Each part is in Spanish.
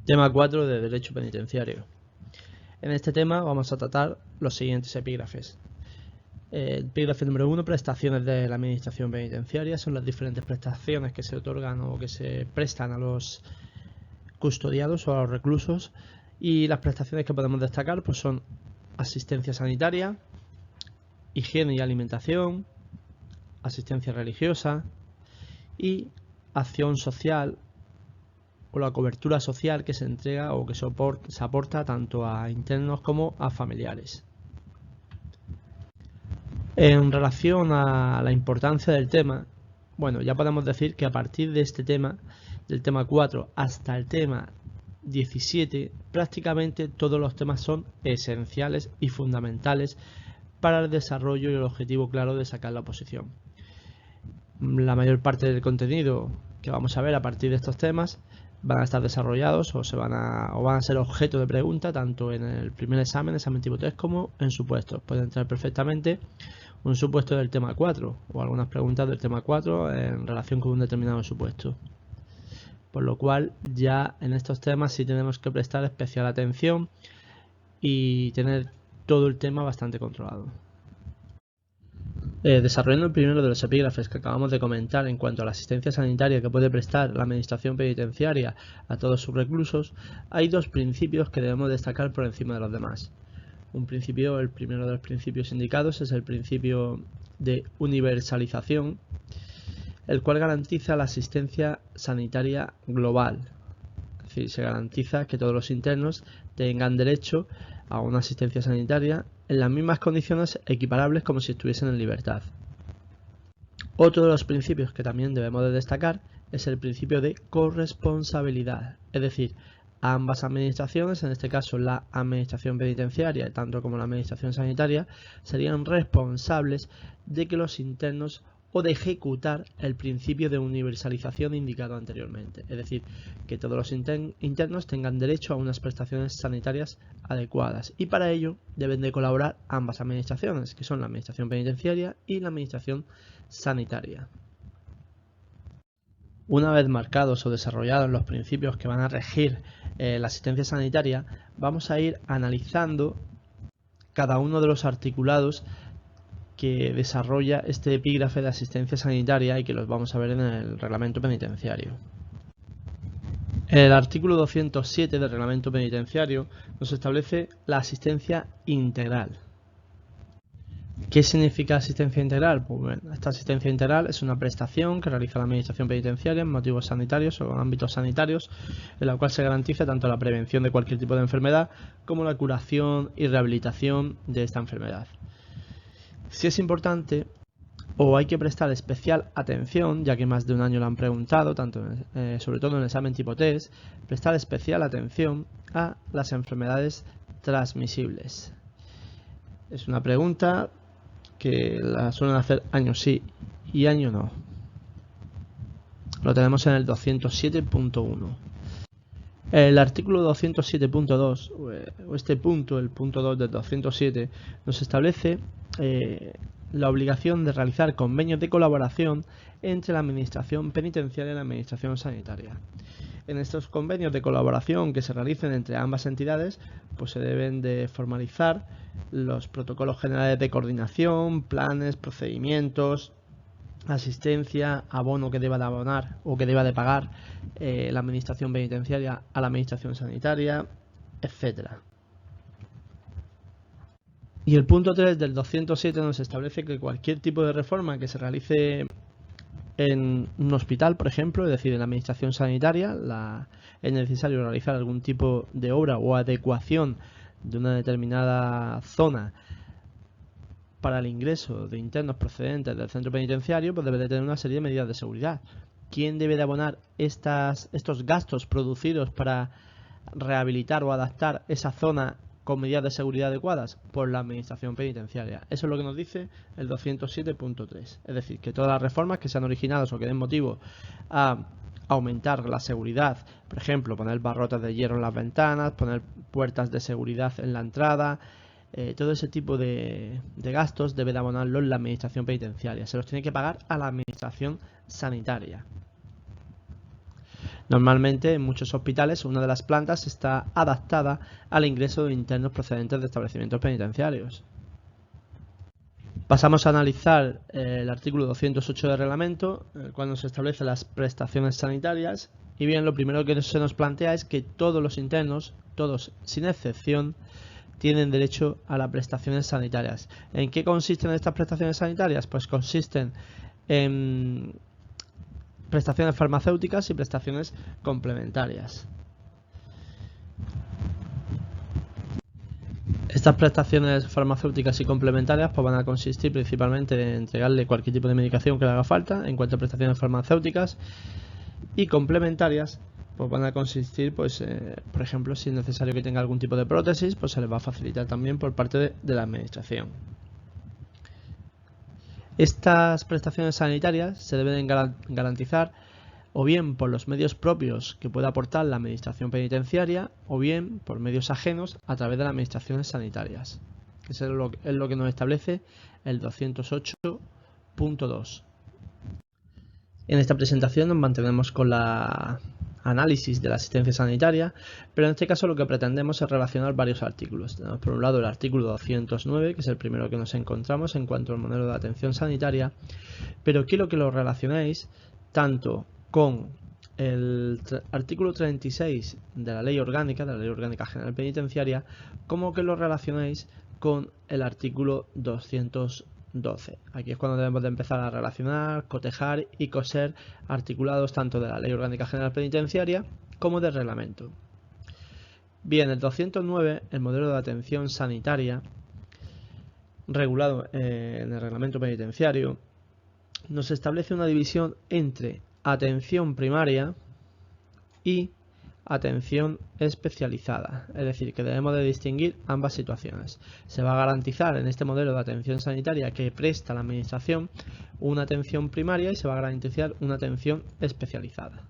Tema 4 de Derecho Penitenciario. En este tema vamos a tratar los siguientes epígrafes. El epígrafe número 1, prestaciones de la Administración Penitenciaria, son las diferentes prestaciones que se otorgan o que se prestan a los custodiados o a los reclusos, y las prestaciones que podemos destacar pues son asistencia sanitaria, higiene y alimentación, asistencia religiosa y acción social o la cobertura social que se entrega o que se aporta tanto a internos como a familiares. En relación a la importancia del tema, bueno, ya podemos decir que a partir de este tema, del tema 4 hasta el tema 17, prácticamente todos los temas son esenciales y fundamentales para el desarrollo y el objetivo claro de sacar la oposición. La mayor parte del contenido que vamos a ver a partir de estos temas van a estar desarrollados o van a ser objeto de pregunta tanto en el primer examen tipo test, como en supuestos. Puede entrar perfectamente un supuesto del tema 4 o algunas preguntas del tema 4 en relación con un determinado supuesto. Por lo cual ya en estos temas sí tenemos que prestar especial atención y tener todo el tema bastante controlado. Desarrollando el primero de los epígrafes que acabamos de comentar en cuanto a la asistencia sanitaria que puede prestar la Administración Penitenciaria a todos sus reclusos, hay dos principios que debemos destacar por encima de los demás. El primero de los principios indicados es el principio de universalización, el cual garantiza la asistencia sanitaria global. Es decir, se garantiza que todos los internos tengan derecho a una asistencia sanitaria en las mismas condiciones equiparables como si estuviesen en libertad. Otro de los principios que también debemos de destacar es el principio de corresponsabilidad, es decir, ambas administraciones, en este caso la Administración Penitenciaria tanto como la Administración Sanitaria, serían responsables de que los internos o de ejecutar el principio de universalización indicado anteriormente, es decir, que todos los internos tengan derecho a unas prestaciones sanitarias adecuadas, y para ello deben de colaborar ambas administraciones, que son la Administración Penitenciaria y la Administración Sanitaria. Una vez marcados o desarrollados los principios que van a regir la asistencia sanitaria, vamos a ir analizando cada uno de los articulados que desarrolla este epígrafe de asistencia sanitaria y que los vamos a ver en el reglamento penitenciario. El artículo 207 del reglamento penitenciario nos establece la asistencia integral. ¿Qué significa asistencia integral? Pues bueno, esta asistencia integral es una prestación que realiza la Administración Penitenciaria en motivos sanitarios o en ámbitos sanitarios, en la cual se garantiza tanto la prevención de cualquier tipo de enfermedad como la curación y rehabilitación de esta enfermedad. Si es importante o hay que prestar especial atención, ya que más de un año lo han preguntado, sobre todo en el examen tipo test, prestar especial atención a las enfermedades transmisibles. Es una pregunta que la suelen hacer año sí y año no. Lo tenemos en el 207.1. El artículo 207.2, o este punto, el punto 2 del 207, nos establece la obligación de realizar convenios de colaboración entre la Administración Penitenciaria y la Administración Sanitaria. En estos convenios de colaboración que se realicen entre ambas entidades, pues se deben de formalizar los protocolos generales de coordinación, planes, procedimientos, asistencia, abono que deba de abonar o que deba de pagar la Administración Penitenciaria a la Administración Sanitaria, etc. Y el punto 3 del 207 nos establece que cualquier tipo de reforma que se realice en un hospital, por ejemplo, es decir, en la Administración Sanitaria, es necesario realizar algún tipo de obra o adecuación de una determinada zona para el ingreso de internos procedentes del centro penitenciario, pues debe de tener una serie de medidas de seguridad. ¿Quién debe de abonar estos gastos producidos para rehabilitar o adaptar esa zona con medidas de seguridad adecuadas? Por la Administración Penitenciaria. Eso es lo que nos dice el 207.3. Es decir, que todas las reformas que sean originadas o que den motivo a aumentar la seguridad, por ejemplo, poner barrotes de hierro en las ventanas, poner puertas de seguridad en la entrada, todo ese tipo de gastos debe de abonarlos la Administración Penitenciaria. Se los tiene que pagar a la Administración Sanitaria. Normalmente en muchos hospitales una de las plantas está adaptada al ingreso de internos procedentes de establecimientos penitenciarios. Pasamos a analizar el artículo 208 del reglamento, en el cual nos establece las prestaciones sanitarias. Y bien, lo primero que se nos plantea es que todos los internos, todos sin excepción, tienen derecho a las prestaciones sanitarias. ¿En qué consisten estas prestaciones sanitarias? Pues consisten en prestaciones farmacéuticas y prestaciones complementarias. Estas prestaciones farmacéuticas y complementarias pues van a consistir principalmente en entregarle cualquier tipo de medicación que le haga falta. En cuanto a prestaciones farmacéuticas y complementarias, pues van a consistir, pues, por ejemplo, si es necesario que tenga algún tipo de prótesis, pues se les va a facilitar también por parte de la administración. Estas prestaciones sanitarias se deben garantizar o bien por los medios propios que pueda aportar la administración penitenciaria o bien por medios ajenos a través de las administraciones sanitarias. Eso es lo que nos establece el 208.2. En esta presentación nos mantenemos con la análisis de la asistencia sanitaria, pero en este caso lo que pretendemos es relacionar varios artículos. Tenemos por un lado el artículo 209, que es el primero que nos encontramos en cuanto al modelo de atención sanitaria, pero quiero que lo relacionéis tanto con el artículo 36 de la Ley Orgánica General Penitenciaria, como que lo relacionéis con el artículo 212. Aquí es cuando debemos de empezar a relacionar, cotejar y coser articulados tanto de la Ley Orgánica General Penitenciaria como del reglamento. Bien, el 209, el modelo de atención sanitaria regulado en el reglamento penitenciario, nos establece una división entre atención primaria y atención especializada, es decir, que debemos de distinguir ambas situaciones. Se va a garantizar en este modelo de atención sanitaria que presta la administración una atención primaria y se va a garantizar una atención especializada.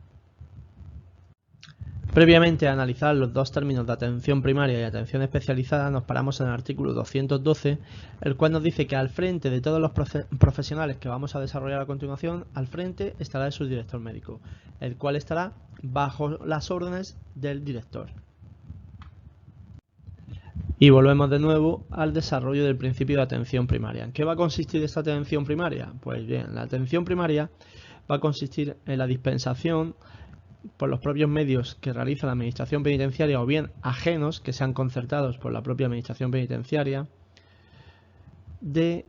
Previamente a analizar los dos términos de atención primaria y atención especializada, nos paramos en el artículo 212, el cual nos dice que al frente de todos los profesionales que vamos a desarrollar a continuación, al frente estará el subdirector médico, el cual estará bajo las órdenes del director. Y volvemos de nuevo al desarrollo del principio de atención primaria. ¿En qué va a consistir esta atención primaria? Pues bien, la atención primaria va a consistir en la dispensación por los propios medios que realiza la administración penitenciaria o bien ajenos que sean concertados por la propia administración penitenciaria, de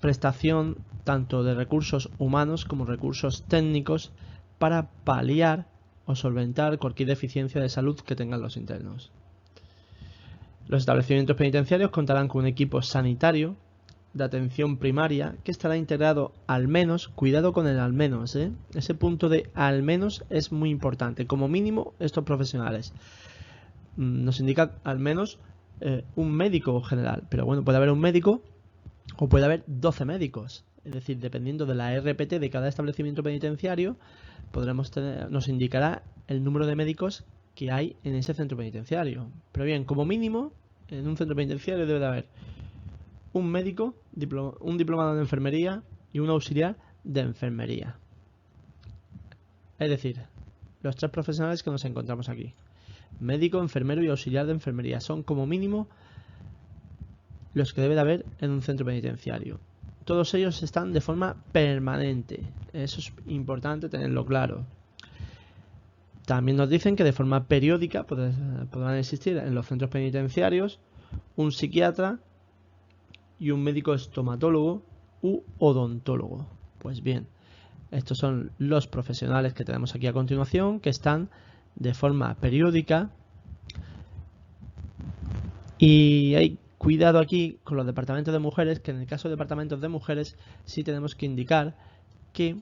prestación tanto de recursos humanos como recursos técnicos para paliar o solventar cualquier deficiencia de salud que tengan los internos. Los establecimientos penitenciarios contarán con un equipo sanitario de atención primaria que estará integrado al menos, cuidado con el al menos, ese punto de al menos es muy importante, como mínimo estos profesionales. Nos indica al menos un médico general, pero bueno, puede haber un médico o puede haber 12 médicos, es decir, dependiendo de la RPT de cada establecimiento penitenciario, nos indicará el número de médicos que hay en ese centro penitenciario. Pero bien, como mínimo, en un centro penitenciario debe de haber un médico, un diplomado de enfermería y un auxiliar de enfermería. Es decir, los tres profesionales que nos encontramos aquí. Médico, enfermero y auxiliar de enfermería son como mínimo los que debe de haber en un centro penitenciario. Todos ellos están de forma permanente. Eso es importante tenerlo claro. También nos dicen que de forma periódica podrán existir en los centros penitenciarios un psiquiatra y un médico estomatólogo u odontólogo. Pues bien, estos son los profesionales que tenemos aquí a continuación, que están de forma periódica. Y hay cuidado aquí con los departamentos de mujeres, que en el caso de departamentos de mujeres sí tenemos que indicar que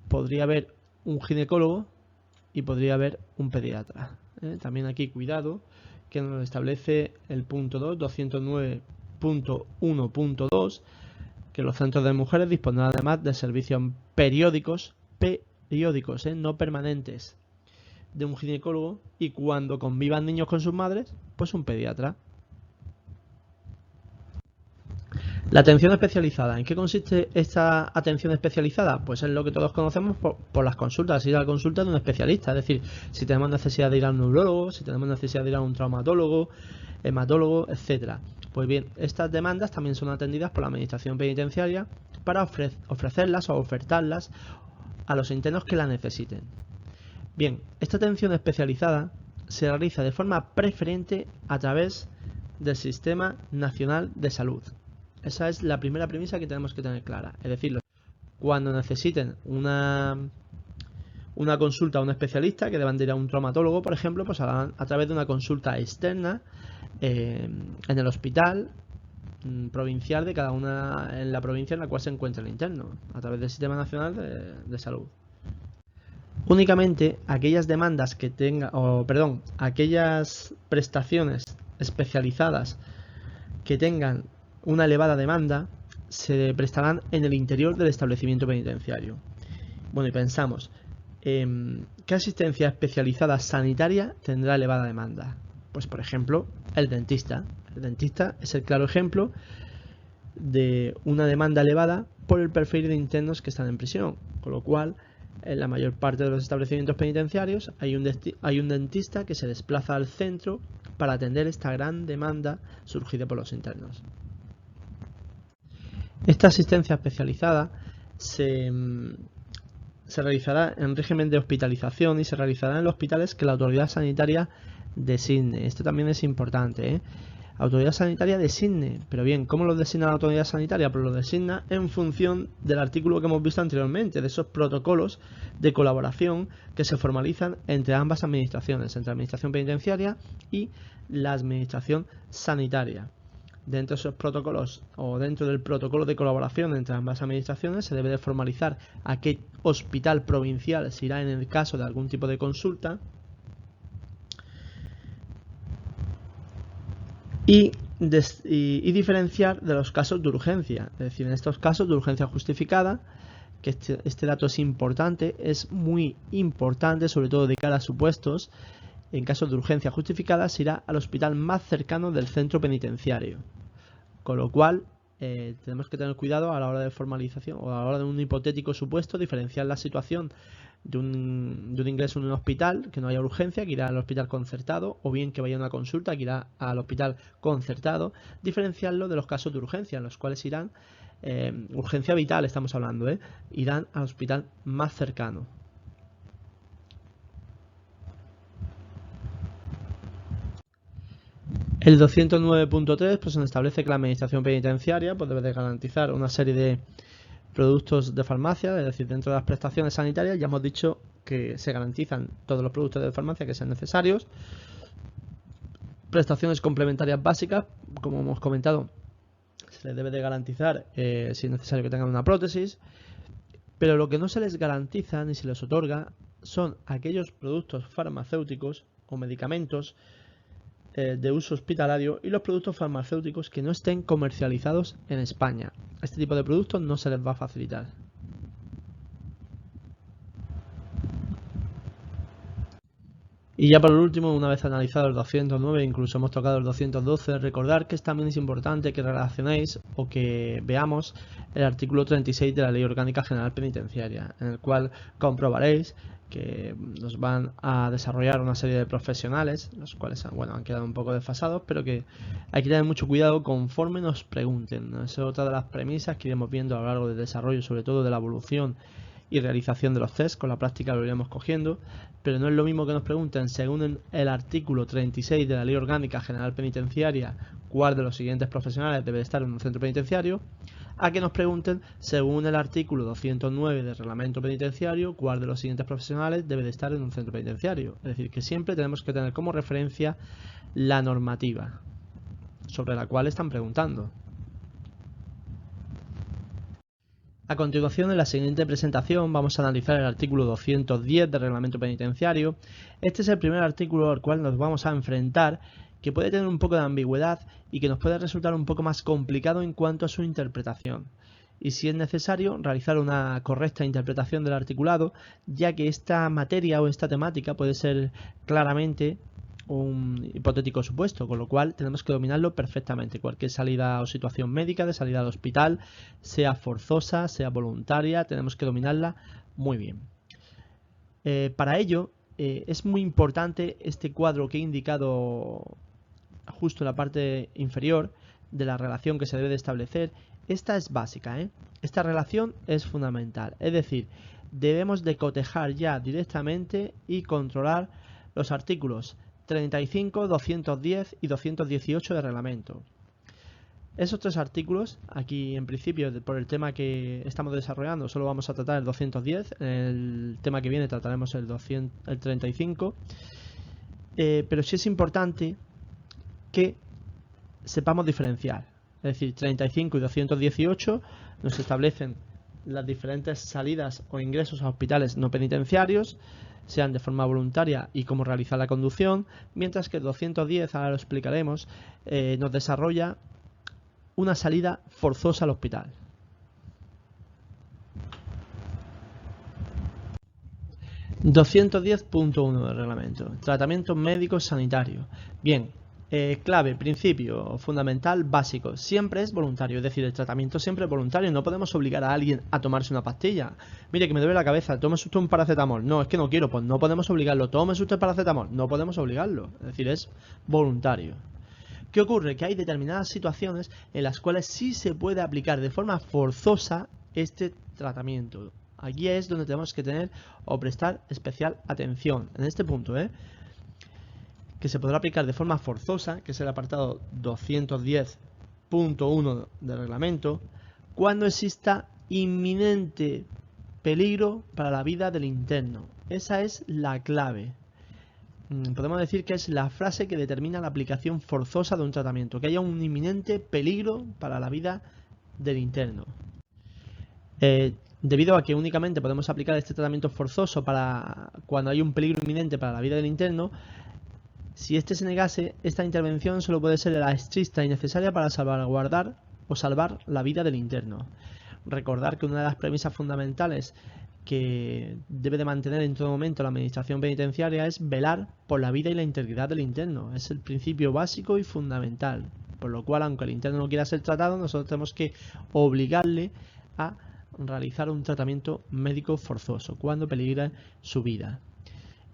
podría haber un ginecólogo y podría haber un pediatra. También aquí cuidado, que nos establece el punto 2, 209.1.2, que los centros de mujeres dispondrán además de servicios periódicos, no permanentes, de un ginecólogo y cuando convivan niños con sus madres, pues un pediatra. La atención especializada. ¿En qué consiste esta atención especializada? Pues es lo que todos conocemos por las consultas, ir a la consulta de un especialista. Es decir, si tenemos necesidad de ir a un neurólogo, si tenemos necesidad de ir a un traumatólogo, hematólogo, etcétera. Pues bien, estas demandas también son atendidas por la Administración Penitenciaria para ofrecerlas o ofertarlas a los internos que la necesiten. Bien, esta atención especializada se realiza de forma preferente a través del Sistema Nacional de Salud. Esa es la primera premisa que tenemos que tener clara. Es decir, cuando necesiten una consulta a un especialista, que deban de ir a un traumatólogo, por ejemplo, pues a través de una consulta externa en el hospital provincial de cada una en la provincia en la cual se encuentra el interno, a través del Sistema Nacional de Salud. Únicamente aquellas demandas que aquellas prestaciones especializadas que tengan una elevada demanda se prestarán en el interior del establecimiento penitenciario. Bueno, y pensamos, ¿qué asistencia especializada sanitaria tendrá elevada demanda? Pues por ejemplo, el dentista. El dentista es el claro ejemplo de una demanda elevada por el perfil de internos que están en prisión, con lo cual en la mayor parte de los establecimientos penitenciarios hay un dentista que se desplaza al centro para atender esta gran demanda surgida por los internos. Esta asistencia especializada se realizará en régimen de hospitalización y se realizará en los hospitales que la autoridad sanitaria designe. Esto también es importante, ¿eh? Autoridad sanitaria designe, pero bien, ¿cómo lo designa la autoridad sanitaria? Pues lo designa en función del artículo que hemos visto anteriormente, de esos protocolos de colaboración que se formalizan entre ambas administraciones, entre la administración penitenciaria y la administración sanitaria. Dentro de esos protocolos o dentro del protocolo de colaboración entre ambas administraciones se debe de formalizar a qué hospital provincial se irá en el caso de algún tipo de consulta y diferenciar de los casos de urgencia. Es decir, en estos casos de urgencia justificada, que este dato es importante, es muy importante, sobre todo de cara a supuestos. En casos de urgencia justificada se irá al hospital más cercano del centro penitenciario. Con lo cual, tenemos que tener cuidado a la hora de formalización o a la hora de un hipotético supuesto, diferenciar la situación de un ingreso en un hospital, que no haya urgencia, que irá al hospital concertado, o bien que vaya a una consulta, que irá al hospital concertado, diferenciarlo de los casos de urgencia, en los cuales irán, urgencia vital estamos hablando, irán al hospital más cercano. El 209.3 pues, establece que la administración penitenciaria pues, debe de garantizar una serie de productos de farmacia, es decir, dentro de las prestaciones sanitarias ya hemos dicho que se garantizan todos los productos de farmacia que sean necesarios. Prestaciones complementarias básicas, como hemos comentado, se les debe de garantizar si es necesario que tengan una prótesis, pero lo que no se les garantiza ni se les otorga son aquellos productos farmacéuticos o medicamentos de uso hospitalario y los productos farmacéuticos que no estén comercializados en España. Este tipo de productos no se les va a facilitar. Y ya por último, una vez analizado el 209, incluso hemos tocado el 212, recordar que también es importante que relacionéis o que veamos el artículo 36 de la Ley Orgánica General Penitenciaria, en el cual comprobaréis que nos van a desarrollar una serie de profesionales, los cuales han quedado un poco desfasados, pero que hay que tener mucho cuidado conforme nos pregunten, ¿no? Esa es otra de las premisas que iremos viendo a lo largo del desarrollo, sobre todo de la evolución y realización de los test. Con la práctica lo iremos cogiendo, pero no es lo mismo que nos pregunten según el artículo 36 de la Ley Orgánica General Penitenciaria cuál de los siguientes profesionales debe estar en un centro penitenciario, a que nos pregunten según el artículo 209 del Reglamento Penitenciario cuál de los siguientes profesionales debe de estar en un centro penitenciario. Es decir, que siempre tenemos que tener como referencia la normativa sobre la cual están preguntando. A continuación, en la siguiente presentación, vamos a analizar el artículo 210 del Reglamento Penitenciario. Este es el primer artículo al cual nos vamos a enfrentar, que puede tener un poco de ambigüedad y que nos puede resultar un poco más complicado en cuanto a su interpretación. Y si es necesario, realizar una correcta interpretación del articulado, ya que esta materia o esta temática puede ser claramente un hipotético supuesto, con lo cual tenemos que dominarlo perfectamente. Cualquier salida o situación médica de salida al hospital, sea forzosa, sea voluntaria, tenemos que dominarla muy bien. Para ello es muy importante este cuadro que he indicado justo en la parte inferior de la relación que se debe de establecer. Esta es básica, ¿eh? Esta relación es fundamental, es decir, debemos de cotejar ya directamente y controlar los artículos 35, 210 y 218 del reglamento. Esos tres artículos, aquí en principio por el tema que estamos desarrollando solo vamos a tratar el 210, en el tema que viene trataremos el 35, pero sí es importante que sepamos diferenciar. Es decir, 35 y 218 nos establecen las diferentes salidas o ingresos a hospitales no penitenciarios, sean de forma voluntaria y cómo realizar la conducción, mientras que el 210, ahora lo explicaremos, nos desarrolla una salida forzosa al hospital. ...210.1 del reglamento... Tratamiento médico sanitario. Bien, clave, principio fundamental, básico. Siempre es voluntario, es decir, el tratamiento siempre es voluntario. No podemos obligar a alguien a tomarse una pastilla. Mire, que me duele la cabeza, tómese usted un paracetamol. No, es que no quiero, pues no podemos obligarlo. Tómese usted paracetamol. No podemos obligarlo. Es decir, es voluntario. ¿Qué ocurre? Que hay determinadas situaciones en las cuales sí se puede aplicar de forma forzosa este tratamiento. Aquí es donde tenemos que tener o prestar especial atención, en este punto, que se podrá aplicar de forma forzosa, que es el apartado 210.1 del reglamento, cuando exista inminente peligro para la vida del interno. Esa es la clave. Podemos decir que es la frase que determina la aplicación forzosa de un tratamiento, que haya un inminente peligro para la vida del interno. Debido a que únicamente podemos aplicar este tratamiento forzoso para cuando hay un peligro inminente para la vida del interno, si este se negase, esta intervención solo puede ser la estricta y necesaria para salvaguardar o salvar la vida del interno. Recordar que una de las premisas fundamentales que debe de mantener en todo momento la administración penitenciaria es velar por la vida y la integridad del interno. Es el principio básico y fundamental, por lo cual, aunque el interno no quiera ser tratado, nosotros tenemos que obligarle a realizar un tratamiento médico forzoso cuando peligra su vida.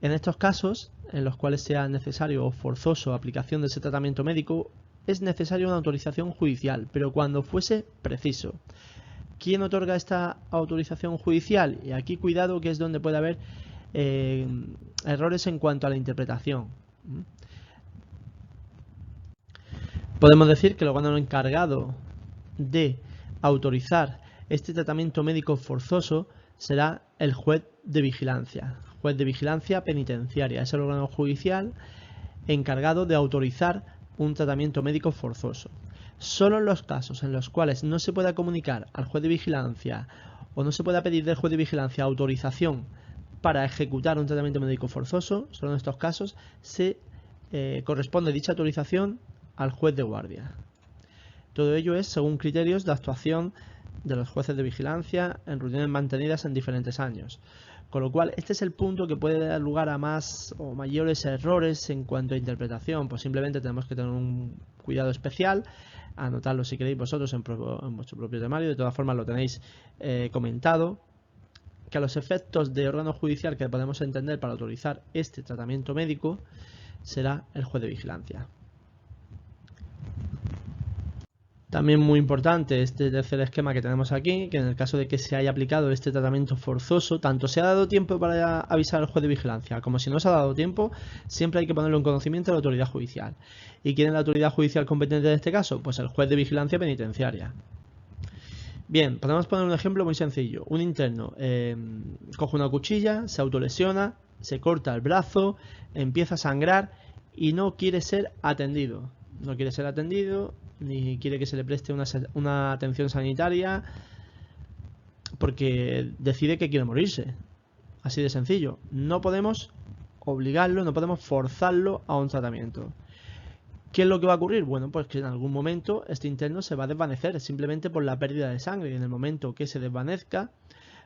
En estos casos, en los cuales sea necesario o forzoso aplicación de ese tratamiento médico, es necesaria una autorización judicial, pero cuando fuese preciso. ¿Quién otorga esta autorización judicial? Y aquí cuidado, que es donde puede haber errores en cuanto a la interpretación. Podemos decir que el órgano encargado de autorizar este tratamiento médico forzoso será el juez de vigilancia. Juez de vigilancia penitenciaria. Es el órgano judicial encargado de autorizar un tratamiento médico forzoso. Solo en los casos en los cuales no se pueda comunicar al juez de vigilancia o no se pueda pedir del juez de vigilancia autorización para ejecutar un tratamiento médico forzoso, solo en estos casos se corresponde dicha autorización al juez de guardia. Todo ello es según criterios de actuación de los jueces de vigilancia en reuniones mantenidas en diferentes años. Con lo cual, este es el punto que puede dar lugar a más o mayores errores en cuanto a interpretación. Pues simplemente tenemos que tener un cuidado especial, anotarlo si queréis vosotros en vuestro propio temario. De todas formas lo tenéis comentado, que a los efectos de órgano judicial que podemos entender para autorizar este tratamiento médico será el juez de vigilancia. También muy importante este tercer esquema que tenemos aquí, que en el caso de que se haya aplicado este tratamiento forzoso, tanto se ha dado tiempo para avisar al juez de vigilancia como si no se ha dado tiempo, siempre hay que ponerlo en conocimiento de la autoridad judicial. ¿Y quién es la autoridad judicial competente en este caso? Pues el juez de vigilancia penitenciaria. Bien, podemos poner un ejemplo muy sencillo. Un interno coge una cuchilla, se autolesiona, se corta el brazo, empieza a sangrar y no quiere ser atendido. No quiere ser atendido ni quiere que se le preste una atención sanitaria porque decide que quiere morirse. Así de sencillo. No podemos obligarlo, no podemos forzarlo a un tratamiento. ¿Qué es lo que va a ocurrir? Bueno, pues que en algún momento este interno se va a desvanecer simplemente por la pérdida de sangre, y en el momento que se desvanezca,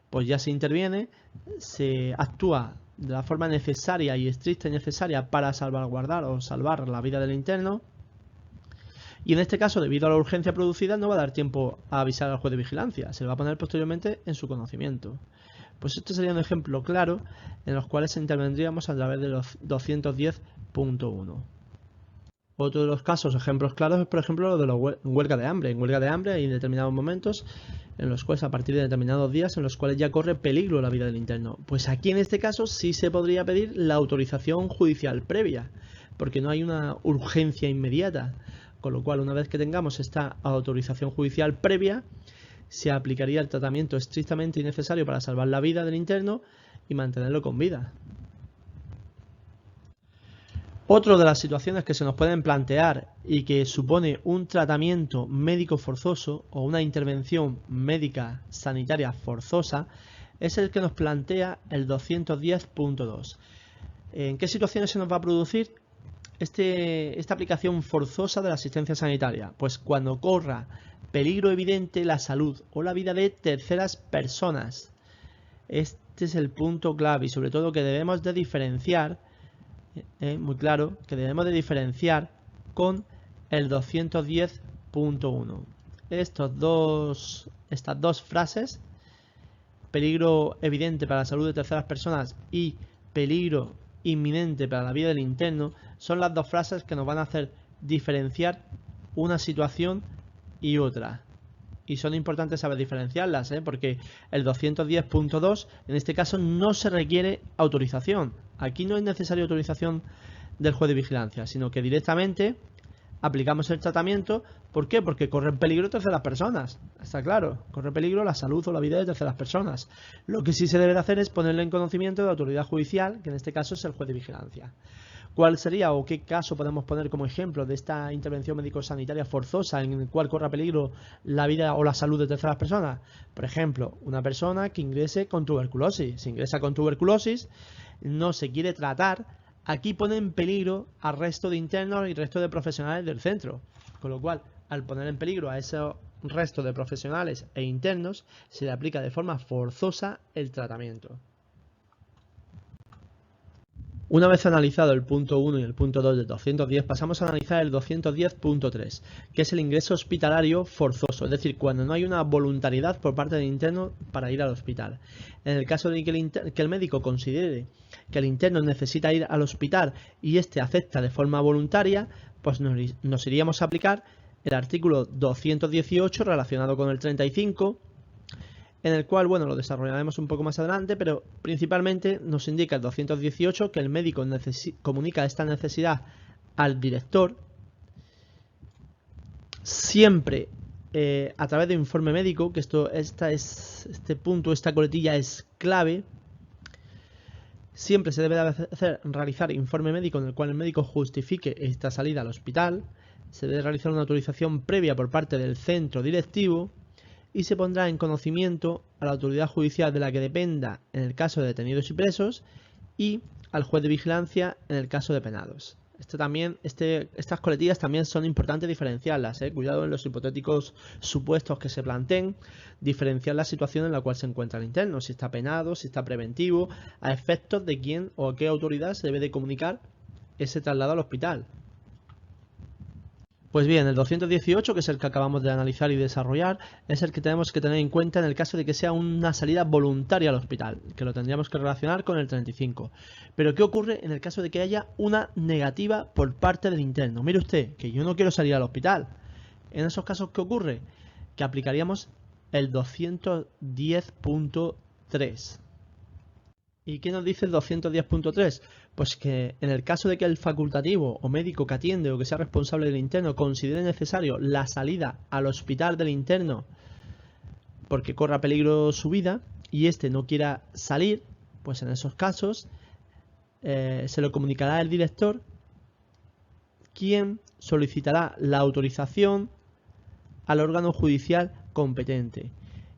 pues ya se interviene, se actúa de la forma necesaria y estricta y necesaria para salvaguardar o salvar la vida del interno. Y en este caso, debido a la urgencia producida, no va a dar tiempo a avisar al juez de vigilancia, se le va a poner posteriormente en su conocimiento. Pues esto sería un ejemplo claro en los cuales intervendríamos a través de los 210.1. Otro de los casos, ejemplos claros, es por ejemplo lo de la huelga de hambre. En huelga de hambre hay determinados momentos en los cuales, a partir de determinados días, en los cuales ya corre peligro la vida del interno. Pues aquí en este caso sí se podría pedir la autorización judicial previa, porque no hay una urgencia inmediata. Con lo cual, una vez que tengamos esta autorización judicial previa, se aplicaría el tratamiento estrictamente necesario para salvar la vida del interno y mantenerlo con vida. Otra de las situaciones que se nos pueden plantear y que supone un tratamiento médico forzoso o una intervención médica sanitaria forzosa es el que nos plantea el 210.2. ¿En qué situaciones se nos va a producir esta aplicación forzosa de la asistencia sanitaria? Pues cuando corra peligro evidente la salud o la vida de terceras personas. Este es el punto clave y sobre todo que debemos de diferenciar, muy claro, que debemos de diferenciar con el 210.1. Estas dos frases, peligro evidente para la salud de terceras personas y peligro inminente para la vida del interno, son las dos frases que nos van a hacer diferenciar una situación y otra. Y son importantes saber diferenciarlas, porque el 210.2 en este caso no se requiere autorización. Aquí no es necesaria autorización del juez de vigilancia, sino que directamente aplicamos el tratamiento. ¿Por qué? Porque corre peligro terceras personas. Está claro, corre peligro la salud o la vida de terceras personas. Lo que sí se debe de hacer es ponerle en conocimiento de la autoridad judicial, que en este caso es el juez de vigilancia. ¿Cuál sería o qué caso podemos poner como ejemplo de esta intervención médico-sanitaria forzosa en el cual corra peligro la vida o la salud de terceras personas? Por ejemplo, una persona que ingrese con tuberculosis. Si ingresa con tuberculosis, no se quiere tratar, aquí pone en peligro al resto de internos y resto de profesionales del centro. Con lo cual, al poner en peligro a ese resto de profesionales e internos, se le aplica de forma forzosa el tratamiento. Una vez analizado el punto 1 y el punto 2 del 210, pasamos a analizar el 210.3, que es el ingreso hospitalario forzoso, es decir, cuando no hay una voluntariedad por parte del interno para ir al hospital. En el caso de que el médico considere que el interno necesita ir al hospital y éste acepta de forma voluntaria, pues nos iríamos a aplicar el artículo 218 relacionado con el 35, en el cual, bueno, lo desarrollaremos un poco más adelante, pero principalmente nos indica el 218 que el médico comunica esta necesidad al director siempre a través de informe médico, que este punto, esta coletilla es clave. Siempre se debe realizar informe médico en el cual el médico justifique esta salida al hospital, se debe realizar una autorización previa por parte del centro directivo y se pondrá en conocimiento a la autoridad judicial de la que dependa en el caso de detenidos y presos y al juez de vigilancia en el caso de penados. Estas coletillas también son importantes diferenciarlas, cuidado en los hipotéticos supuestos que se planteen, diferenciar la situación en la cual se encuentra el interno, si está penado, si está preventivo, a efectos de quién o a qué autoridad se debe de comunicar ese traslado al hospital. Pues bien, el 218, que es el que acabamos de analizar y desarrollar, es el que tenemos que tener en cuenta en el caso de que sea una salida voluntaria al hospital, que lo tendríamos que relacionar con el 35. Pero ¿qué ocurre en el caso de que haya una negativa por parte del interno? Mire usted, que yo no quiero salir al hospital. En esos casos, ¿qué ocurre? Que aplicaríamos el 210.3. ¿Y qué nos dice el 210.3? Pues que en el caso de que el facultativo o médico que atiende o que sea responsable del interno considere necesario la salida al hospital del interno porque corra peligro su vida y éste no quiera salir, pues en esos casos se lo comunicará el director, quien solicitará la autorización al órgano judicial competente.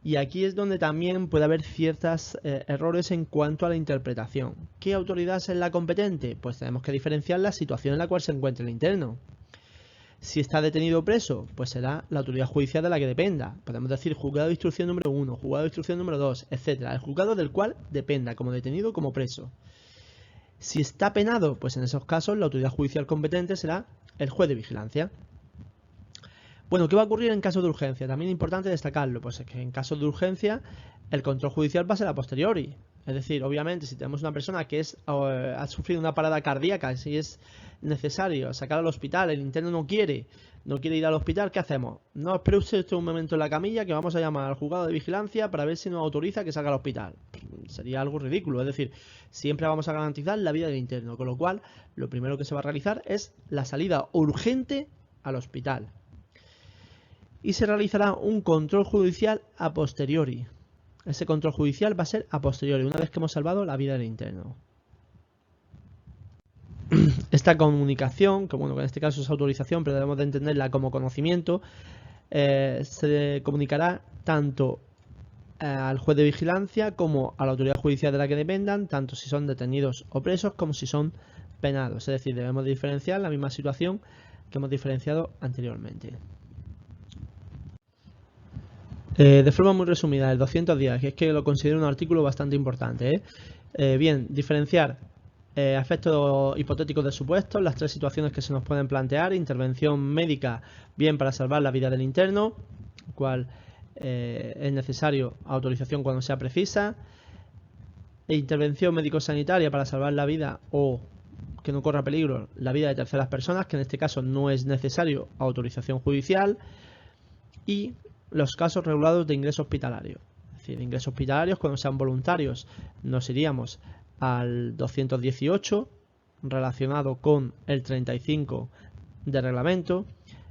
Y aquí es donde también puede haber ciertos errores en cuanto a la interpretación. ¿Qué autoridad es la competente? Pues tenemos que diferenciar la situación en la cual se encuentra el interno. Si está detenido o preso, pues será la autoridad judicial de la que dependa. Podemos decir juzgado de instrucción número 1, juzgado de instrucción número 2, etcétera. El juzgado del cual dependa, como detenido o como preso. Si está penado, pues en esos casos la autoridad judicial competente será el juez de vigilancia. Bueno, ¿qué va a ocurrir en caso de urgencia? También es importante destacarlo, pues es que en caso de urgencia el control judicial va a ser a posteriori. Es decir, obviamente, si tenemos una persona que ha sufrido una parada cardíaca, si es necesario sacar al hospital, el interno no quiere ir al hospital, ¿qué hacemos? No, espere usted un momento en la camilla que vamos a llamar al juzgado de vigilancia para ver si nos autoriza que salga al hospital. Sería algo ridículo, es decir, siempre vamos a garantizar la vida del interno, con lo cual lo primero que se va a realizar es la salida urgente al hospital. Y se realizará un control judicial a posteriori. Ese control judicial va a ser a posteriori, una vez que hemos salvado la vida del interno. Esta comunicación, que bueno, que en este caso es autorización, pero debemos de entenderla como conocimiento, se comunicará tanto al juez de vigilancia como a la autoridad judicial de la que dependan, tanto si son detenidos o presos como si son penados. Es decir, debemos de diferenciar la misma situación que hemos diferenciado anteriormente. De forma muy resumida, el 210, que es que lo considero un artículo bastante importante. Bien, diferenciar efectos hipotéticos de supuestos, las tres situaciones que se nos pueden plantear: intervención médica, bien para salvar la vida del interno, cual es necesario autorización cuando sea precisa, e intervención médico-sanitaria para salvar la vida o que no corra peligro la vida de terceras personas, que en este caso no es necesario autorización judicial, y los casos regulados de ingreso hospitalario. Es decir, ingresos hospitalarios cuando sean voluntarios nos iríamos al 218 relacionado con el 35 de reglamento,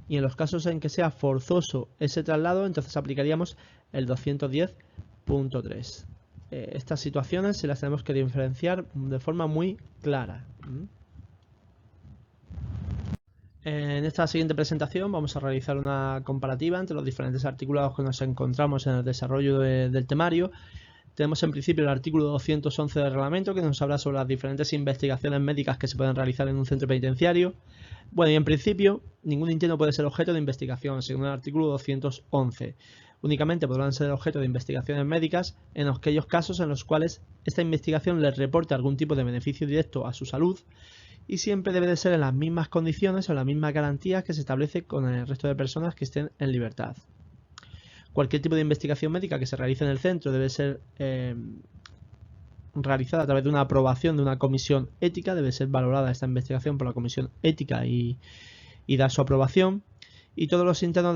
y en los casos en que sea forzoso ese traslado entonces aplicaríamos el 210.3. Estas situaciones se las tenemos que diferenciar de forma muy clara. En esta siguiente presentación vamos a realizar una comparativa entre los diferentes articulados que nos encontramos en el desarrollo del temario. Tenemos en principio el artículo 211 del reglamento, que nos habla sobre las diferentes investigaciones médicas que se pueden realizar en un centro penitenciario. Bueno, y en principio ningún interno puede ser objeto de investigación, según el artículo 211. Únicamente podrán ser objeto de investigaciones médicas en aquellos casos en los cuales esta investigación les reporte algún tipo de beneficio directo a su salud, y siempre debe de ser en las mismas condiciones o en las mismas garantías que se establece con el resto de personas que estén en libertad. Cualquier tipo de investigación médica que se realice en el centro debe ser realizada a través de una aprobación de una comisión ética, debe ser valorada esta investigación por la comisión ética y dar su aprobación, y todos los internos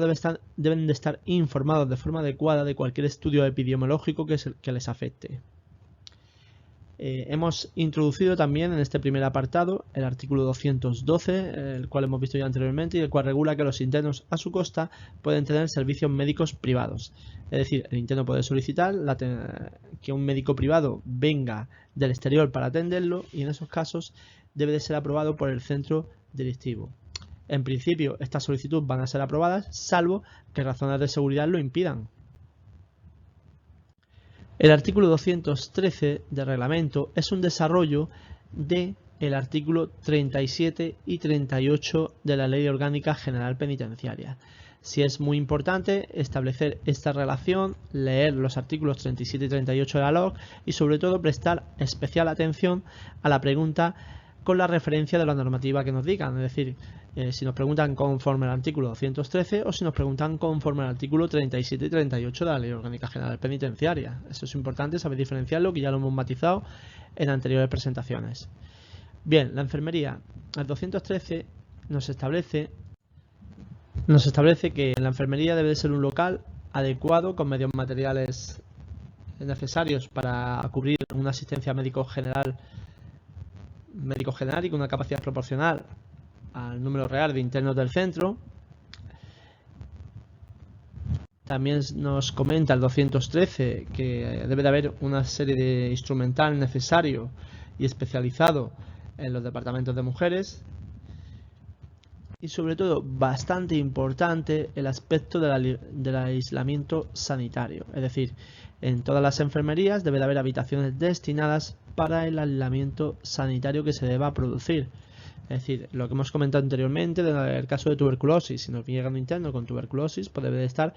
deben de estar informados de forma adecuada de cualquier estudio epidemiológico que les afecte. Hemos introducido también en este primer apartado el artículo 212, el cual hemos visto ya anteriormente, y el cual regula que los internos a su costa pueden tener servicios médicos privados. Es decir, el interno puede solicitar que un médico privado venga del exterior para atenderlo, y en esos casos debe de ser aprobado por el centro directivo. En principio, estas solicitudes van a ser aprobadas, salvo que razones de seguridad lo impidan. El artículo 213 del reglamento es un desarrollo del artículo 37 y 38 de la Ley Orgánica General Penitenciaria. Sí es muy importante establecer esta relación, leer los artículos 37 y 38 de la LOG y sobre todo prestar especial atención a la pregunta con la referencia de la normativa que nos digan, es decir, si nos preguntan conforme al artículo 213 o si nos preguntan conforme al artículo 37 y 38 de la Ley Orgánica General Penitenciaria. Eso es importante saber diferenciarlo, que ya lo hemos matizado en anteriores presentaciones. Bien, la enfermería. El 213 nos establece que la enfermería debe de ser un local adecuado con medios materiales necesarios para cubrir una asistencia médico general y con una capacidad proporcional al número real de internos del centro. También nos comenta el 213 que debe de haber una serie de instrumental necesario y especializado en los departamentos de mujeres. Y sobre todo, bastante importante, el aspecto del aislamiento sanitario. Es decir, en todas las enfermerías debe de haber habitaciones destinadas para el aislamiento sanitario que se deba producir. Es decir, lo que hemos comentado anteriormente del caso de tuberculosis, si nos llega un interno con tuberculosis, pues debe de estar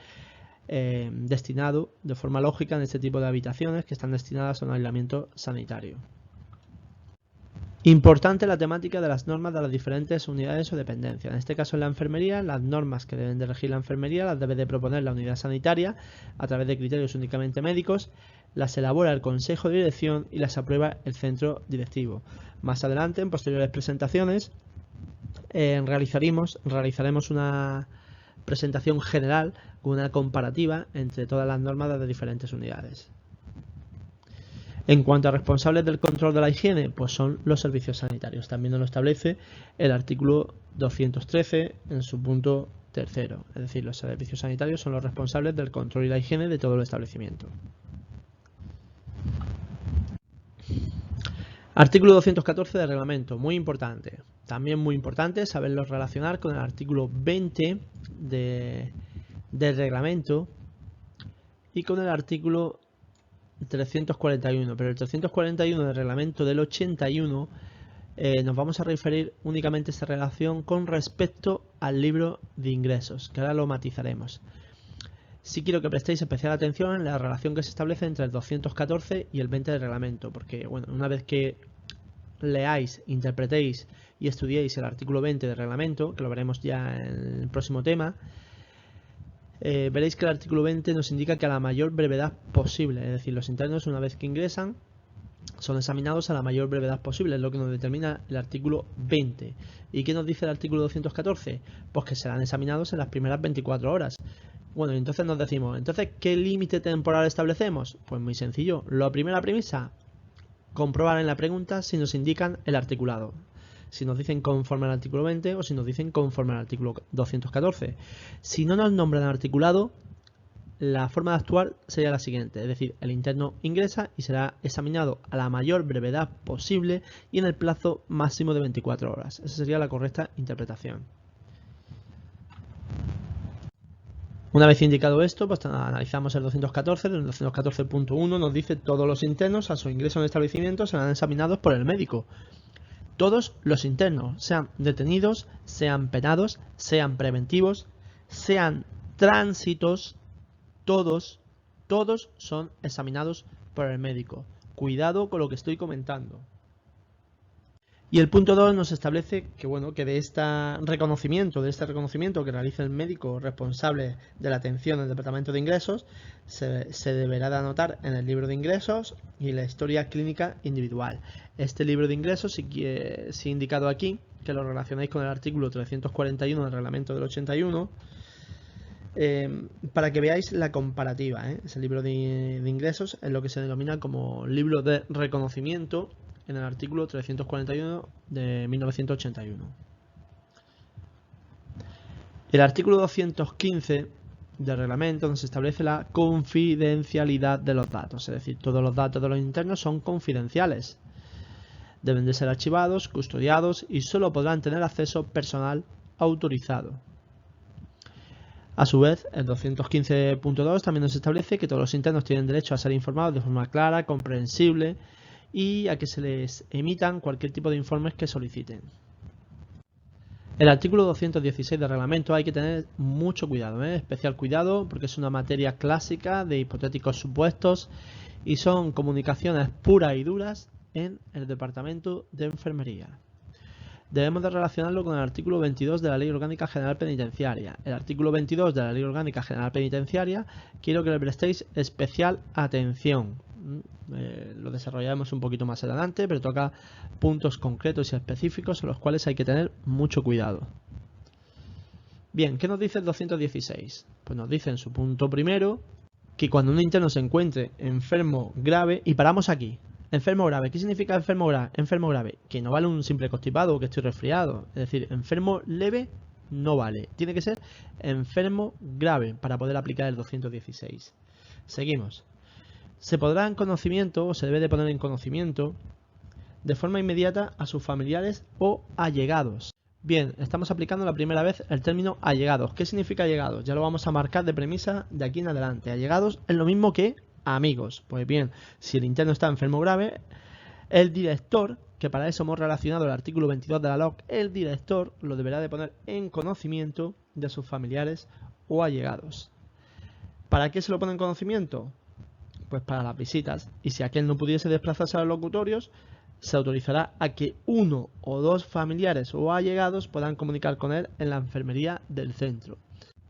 destinado de forma lógica en este tipo de habitaciones que están destinadas a un aislamiento sanitario. Importante la temática de las normas de las diferentes unidades o dependencias. En este caso en la enfermería, las normas que deben de regir la enfermería las debe de proponer la unidad sanitaria a través de criterios únicamente médicos, las elabora el consejo de dirección y las aprueba el centro directivo. Más adelante, en posteriores presentaciones, realizaremos una presentación general con una comparativa entre todas las normas de las diferentes unidades. En cuanto a responsables del control de la higiene, pues son los servicios sanitarios. También nos lo establece el artículo 213 en su punto tercero. Es decir, los servicios sanitarios son los responsables del control y la higiene de todo el establecimiento. Artículo 214 del reglamento, muy importante. También muy importante saberlo relacionar con el artículo 20 del reglamento y con el artículo 341, pero el 341 del reglamento del 81 nos vamos a referir únicamente a esta relación con respecto al libro de ingresos, que ahora lo matizaremos. Sí quiero que prestéis especial atención en la relación que se establece entre el 214 y el 20 del reglamento, porque bueno, una vez que leáis, interpretéis y estudiéis el artículo 20 del reglamento, que lo veremos ya en el próximo tema, veréis que el artículo 20 nos indica que a la mayor brevedad posible, es decir, los internos una vez que ingresan son examinados a la mayor brevedad posible, es lo que nos determina el artículo 20. ¿Y qué nos dice el artículo 214? Pues que serán examinados en las primeras 24 horas. Bueno, y entonces nos decimos, entonces, ¿qué límite temporal establecemos? Pues muy sencillo. La primera premisa, comprobar en la pregunta si nos indican el articulado. Si nos dicen conforme al artículo 20 o si nos dicen conforme al artículo 214. Si no nos nombran el articulado, la forma de actuar sería la siguiente, es decir, el interno ingresa y será examinado a la mayor brevedad posible y en el plazo máximo de 24 horas. Esa sería la correcta interpretación. Una vez indicado esto, pues analizamos el 214. El 214.1 nos dice todos los internos a su ingreso en el establecimiento serán examinados por el médico. Todos los internos, sean detenidos, sean penados, sean preventivos, sean tránsitos, todos son examinados por el médico. Cuidado con lo que estoy comentando. Y el punto 2 nos establece que, bueno, que de este reconocimiento que realiza el médico responsable de la atención del departamento de ingresos, se deberá de anotar en el libro de ingresos y la historia clínica individual. Este libro de ingresos, si indicado aquí, que lo relacionáis con el artículo 341 del reglamento del 81, para que veáis la comparativa. Ese libro de ingresos es lo que se denomina como libro de reconocimiento en el artículo 341 de 1981. El artículo 215 del reglamento nos establece la confidencialidad de los datos, es decir, todos los datos de los internos son confidenciales. Deben de ser archivados, custodiados y solo podrán tener acceso personal autorizado. A su vez, el 215.2 también nos establece que todos los internos tienen derecho a ser informados de forma clara, comprensible y a que se les emitan cualquier tipo de informes que soliciten. El artículo 216 del reglamento hay que tener mucho cuidado, especial cuidado, porque es una materia clásica de hipotéticos supuestos y son comunicaciones puras y duras en el departamento de enfermería. Debemos de relacionarlo con el artículo 22 de la Ley Orgánica General Penitenciaria. El artículo 22 de la Ley Orgánica General Penitenciaria quiero que le prestéis especial atención. Lo desarrollaremos un poquito más adelante, pero toca puntos concretos y específicos en los cuales hay que tener mucho cuidado. Bien, ¿qué nos dice el 216? Pues nos dice en su punto primero que cuando un interno se encuentre enfermo grave, y paramos aquí, enfermo grave, ¿qué significa enfermo grave? Que no vale un simple constipado o que estoy resfriado, es decir, enfermo leve no vale, tiene que ser enfermo grave para poder aplicar el 216. Seguimos. Se podrá en conocimiento o se debe de poner en conocimiento de forma inmediata a sus familiares o allegados. Bien, estamos aplicando la primera vez el término allegados. ¿Qué significa allegados? Ya lo vamos a marcar de premisa de aquí en adelante. Allegados es lo mismo que amigos. Pues bien, si el interno está enfermo grave, el director que para eso hemos relacionado el artículo 22 de la LOC, el director lo deberá de poner en conocimiento de sus familiares o allegados. ¿Para qué se lo pone en conocimiento? Pues para las visitas, y si aquel no pudiese desplazarse a los locutorios, se autorizará a que uno o dos familiares o allegados puedan comunicar con él en la enfermería del centro.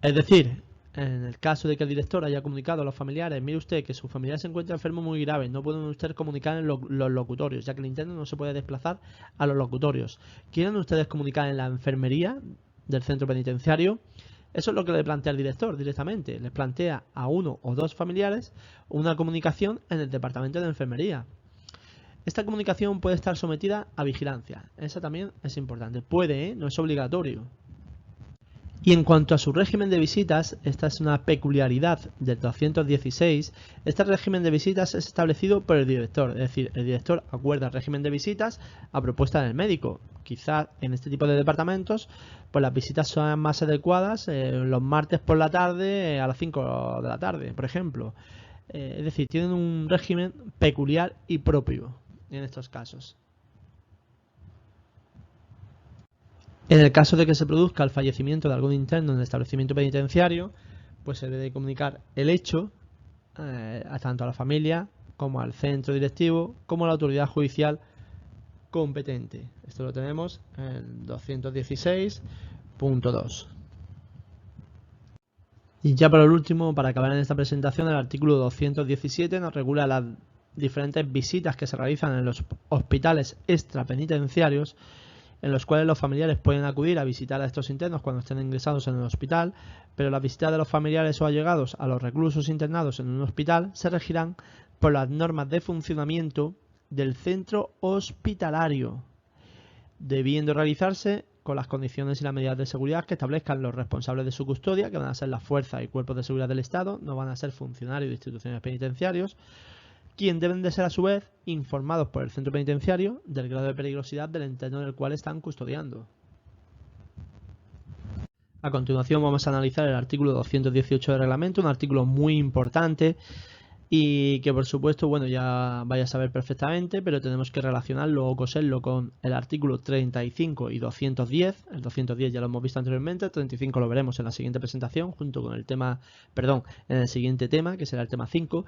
Es decir, en el caso de que el director haya comunicado a los familiares, mire usted que su familiar se encuentra enfermo muy grave, no pueden ustedes comunicar en los locutorios, ya que el interno no se puede desplazar a los locutorios. ¿Quieren ustedes comunicar en la enfermería del centro penitenciario? Eso es lo que le plantea el director directamente. Les plantea a uno o dos familiares una comunicación en el departamento de enfermería. Esta comunicación puede estar sometida a vigilancia. Esa también es importante. Puede, no es obligatorio. Y en cuanto a su régimen de visitas, esta es una peculiaridad del 216. Este régimen de visitas es establecido por el director, es decir, el director acuerda el régimen de visitas a propuesta del médico. Quizás en este tipo de departamentos pues las visitas son más adecuadas los martes por la tarde a las 5 de la tarde, por ejemplo. Es decir, tienen un régimen peculiar y propio en estos casos. En el caso de que se produzca el fallecimiento de algún interno en el establecimiento penitenciario, pues se debe comunicar el hecho tanto a la familia como al centro directivo como a la autoridad judicial competente. Esto lo tenemos en 216.2. Y ya por último, para acabar en esta presentación, el artículo 217 nos regula las diferentes visitas que se realizan en los hospitales extrapenitenciarios, en los cuales los familiares pueden acudir a visitar a estos internos cuando estén ingresados en el hospital, pero las visitas de los familiares o allegados a los reclusos internados en un hospital se regirán por las normas de funcionamiento del centro hospitalario, debiendo realizarse con las condiciones y las medidas de seguridad que establezcan los responsables de su custodia, que van a ser las fuerzas y cuerpos de seguridad del Estado, no van a ser funcionarios de instituciones penitenciarias, quien deben de ser a su vez informados por el centro penitenciario del grado de peligrosidad del interno del cual están custodiando. A continuación vamos a analizar el artículo 218 del reglamento, un artículo muy importante y que por supuesto, bueno, ya vais a saber perfectamente, pero tenemos que relacionarlo o coserlo con el artículo 35 y 210. El 210 ya lo hemos visto anteriormente, el 35 lo veremos en la siguiente presentación junto con el tema, en el siguiente tema, que será el tema 5.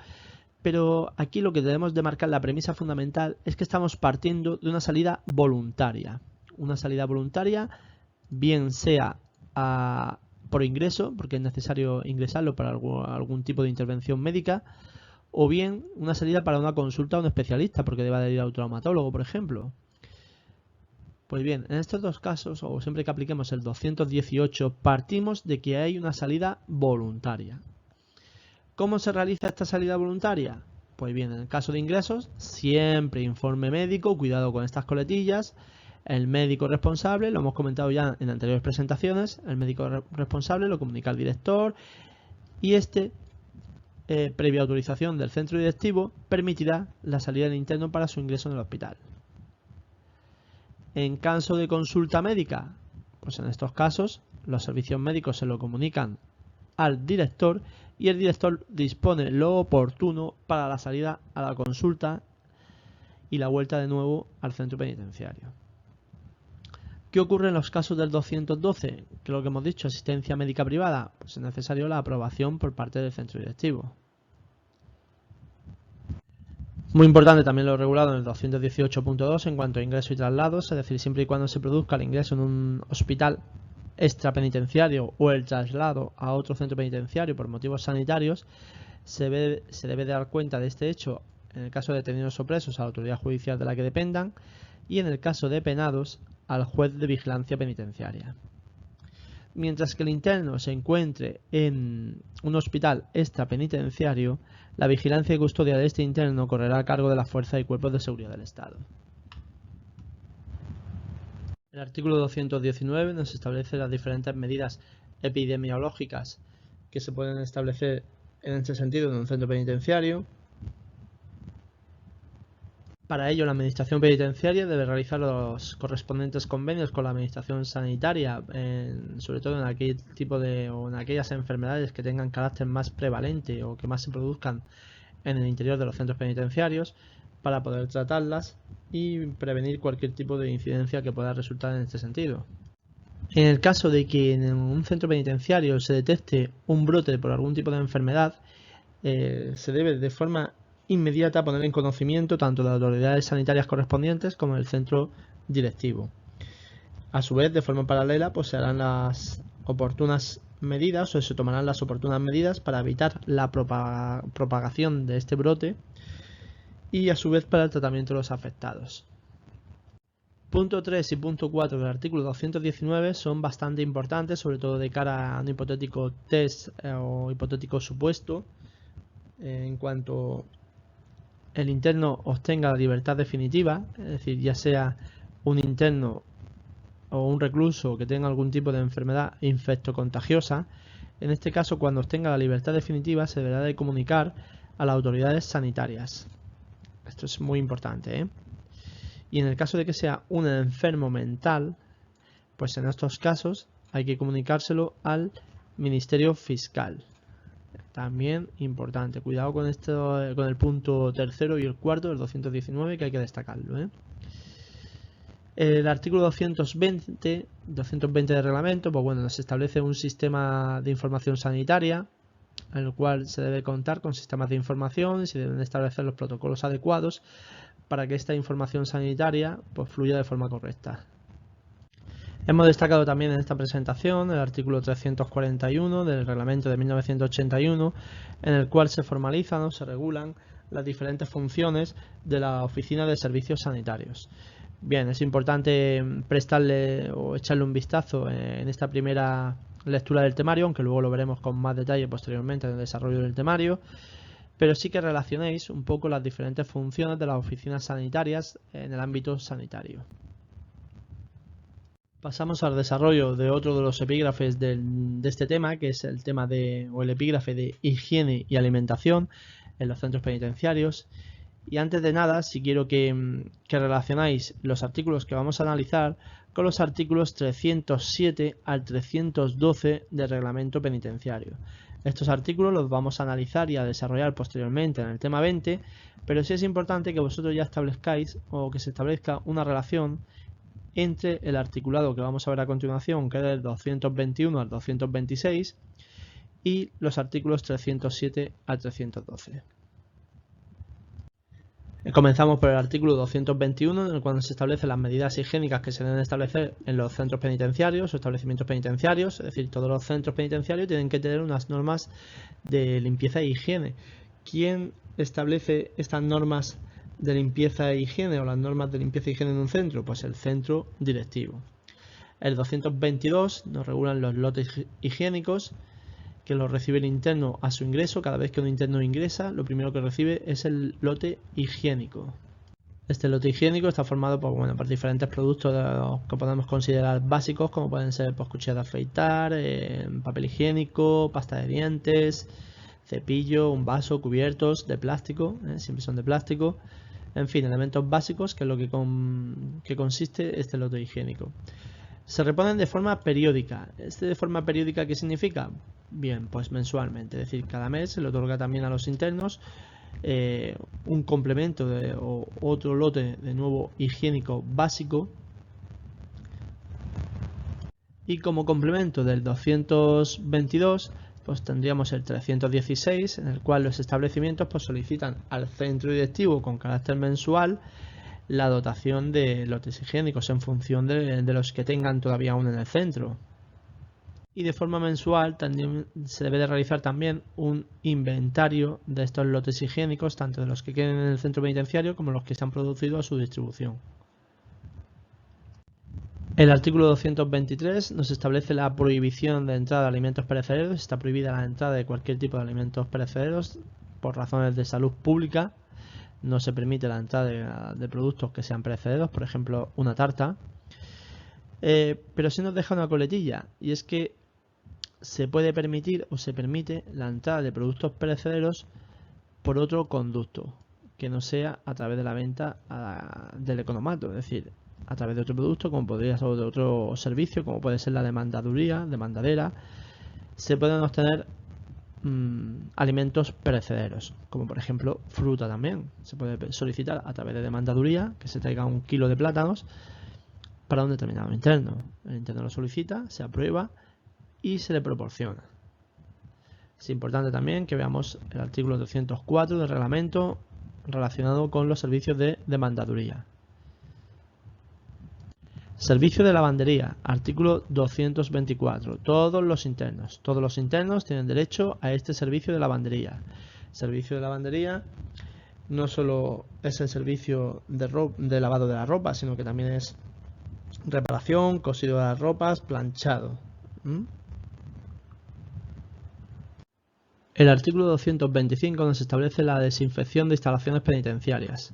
Pero aquí lo que debemos de marcar, la premisa fundamental, es que estamos partiendo de una salida voluntaria. Una salida voluntaria, bien sea por ingreso, porque es necesario ingresarlo para algún tipo de intervención médica, o bien una salida para una consulta a un especialista, porque deba de ir a un traumatólogo, por ejemplo. Pues bien, en estos dos casos, o siempre que apliquemos el 218, partimos de que hay una salida voluntaria. ¿Cómo se realiza esta salida voluntaria? Pues bien, en el caso de ingresos, siempre informe médico, cuidado con estas coletillas. El médico responsable, lo hemos comentado ya en anteriores presentaciones, el médico responsable lo comunica al director y previa autorización del centro directivo, permitirá la salida del interno para su ingreso en el hospital. En caso de consulta médica, pues en estos casos los servicios médicos se lo comunican al director y el director dispone lo oportuno para la salida a la consulta y la vuelta de nuevo al centro penitenciario. ¿Qué ocurre en los casos del 212? Que lo que hemos dicho, asistencia médica privada, pues es necesario la aprobación por parte del centro directivo. Muy importante también lo regulado en el 218.2 en cuanto a ingreso y traslados, es decir, siempre y cuando se produzca el ingreso en un hospital extrapenitenciario o el traslado a otro centro penitenciario por motivos sanitarios, se debe dar cuenta de este hecho en el caso de detenidos o presos a la autoridad judicial de la que dependan y en el caso de penados al juez de vigilancia penitenciaria. Mientras que el interno se encuentre en un hospital extrapenitenciario, la vigilancia y custodia de este interno correrá a cargo de las fuerzas y cuerpos de seguridad del Estado. El artículo 219 nos establece las diferentes medidas epidemiológicas que se pueden establecer en este sentido en un centro penitenciario. Para ello, la Administración Penitenciaria debe realizar los correspondientes convenios con la Administración Sanitaria, sobre todo en aquel tipo en aquellas enfermedades que tengan carácter más prevalente o que más se produzcan en el interior de los centros penitenciarios para poder tratarlas y prevenir cualquier tipo de incidencia que pueda resultar en este sentido. En el caso de que en un centro penitenciario se detecte un brote por algún tipo de enfermedad, se debe de forma inmediata poner en conocimiento tanto de las autoridades sanitarias correspondientes como del centro directivo. A su vez, de forma paralela, pues se harán las oportunas medidas o se tomarán las oportunas medidas para evitar la propagación de este brote y a su vez para el tratamiento de los afectados. Punto 3 y punto 4 del artículo 219 son bastante importantes, sobre todo de cara a un hipotético test o hipotético supuesto en cuanto el interno obtenga la libertad definitiva, es decir, ya sea un interno o un recluso que tenga algún tipo de enfermedad infectocontagiosa. En este caso, cuando obtenga la libertad definitiva, se deberá de comunicar a las autoridades sanitarias. Esto es muy importante, ¿eh? Y en el caso de que sea un enfermo mental, pues en estos casos hay que comunicárselo al Ministerio Fiscal. También importante, cuidado con esto, con el punto tercero y el cuarto del 219, que hay que destacarlo, ¿eh? El artículo 220 del reglamento, pues bueno, nos establece un sistema de información sanitaria, en el cual se debe contar con sistemas de información y se deben establecer los protocolos adecuados para que esta información sanitaria pues fluya de forma correcta. Hemos destacado también en esta presentación el artículo 341 del reglamento de 1981, en el cual se formalizan o se regulan las diferentes funciones de la Oficina de Servicios Sanitarios. Bien, es importante prestarle o echarle un vistazo en esta primera lectura del temario, aunque luego lo veremos con más detalle posteriormente en el desarrollo del temario, pero sí que relacionéis un poco las diferentes funciones de las oficinas sanitarias en el ámbito sanitario. Pasamos al desarrollo de otro de los epígrafes de este tema, que es el tema o el epígrafe de higiene y alimentación en los centros penitenciarios. Y antes de nada, si quiero que relacionáis los artículos que vamos a analizar con los artículos 307 al 312 del reglamento penitenciario. Estos artículos los vamos a analizar y a desarrollar posteriormente en el tema 20, pero sí es importante que vosotros ya establezcáis o que se establezca una relación entre el articulado que vamos a ver a continuación, que es del 221 al 226, y los artículos 307 al 312. Comenzamos por el artículo 221, en el cual se establecen las medidas higiénicas que se deben establecer en los centros penitenciarios o establecimientos penitenciarios, es decir, todos los centros penitenciarios tienen que tener unas normas de limpieza e higiene. ¿Quién establece estas normas de limpieza e higiene o las normas de limpieza e higiene en un centro? Pues el centro directivo. El 222 nos regulan los lotes higiénicos, que lo recibe el interno a su ingreso. Cada vez que un interno ingresa, lo primero que recibe es el lote higiénico. Este lote higiénico está formado por diferentes productos que podemos considerar básicos, como pueden ser cuchillas de afeitar, papel higiénico, pasta de dientes, cepillo, un vaso, cubiertos de plástico, siempre son de plástico, en fin, elementos básicos que es lo que consiste este lote higiénico. Se reponen de forma periódica. ¿De forma periódica qué significa? Bien, pues mensualmente, es decir, cada mes se le otorga también a los internos un complemento o otro lote de nuevo higiénico básico. Y como complemento del 222, pues tendríamos el 316, en el cual los establecimientos pues solicitan al centro directivo con carácter mensual la dotación de lotes higiénicos en función de los que tengan todavía aún en el centro. Y de forma mensual también se debe de realizar también un inventario de estos lotes higiénicos, tanto de los que queden en el centro penitenciario como los que se han producido a su distribución. El artículo 223 nos establece la prohibición de entrada de alimentos perecederos. Está prohibida la entrada de cualquier tipo de alimentos perecederos por razones de salud pública. No se permite la entrada de productos que sean perecederos, por ejemplo una tarta. Pero sí nos deja una coletilla, y es que se puede permitir o se permite la entrada de productos perecederos por otro conducto que no sea a través de la venta del economato, es decir, a través de otro producto, como podría ser de otro servicio, como puede ser la demandadera. Se pueden obtener alimentos perecederos, como por ejemplo fruta también. Se puede solicitar a través de demandaduría que se traiga 1 kilo de plátanos para un determinado interno. El interno lo solicita, se aprueba y se le proporciona. Es importante también que veamos el artículo 204 del reglamento relacionado con los servicios de demandaduría. Servicio de lavandería, artículo 224. Todos los internos tienen derecho a este servicio de lavandería. Servicio de lavandería no solo es el servicio de lavado de la ropa, sino que también es reparación, cosido de las ropas, planchado. El artículo 225 nos establece la desinfección de instalaciones penitenciarias.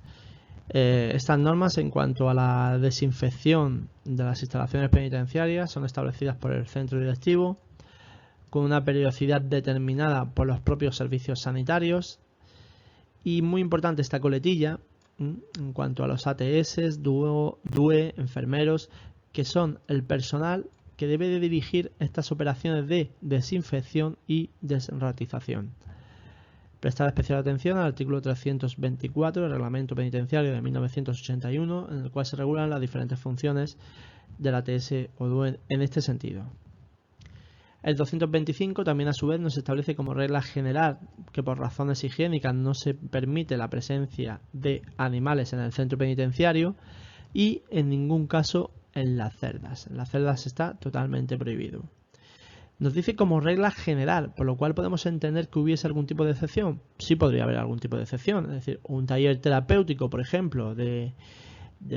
Estas normas en cuanto a la desinfección de las instalaciones penitenciarias son establecidas por el centro directivo con una periodicidad determinada por los propios servicios sanitarios, y muy importante esta coletilla en cuanto a los ATS, DUE, enfermeros, que son el personal que debe de dirigir estas operaciones de desinfección y desratización. Prestar especial atención al artículo 324 del Reglamento Penitenciario de 1981, en el cual se regulan las diferentes funciones del ATS o DUE en este sentido. El 225 también a su vez nos establece como regla general que por razones higiénicas no se permite la presencia de animales en el centro penitenciario y en ningún caso en las celdas. En las celdas está totalmente prohibido. Nos dice como regla general, por lo cual podemos entender que hubiese algún tipo de excepción. Sí podría haber algún tipo de excepción, es decir, un taller terapéutico, por ejemplo, de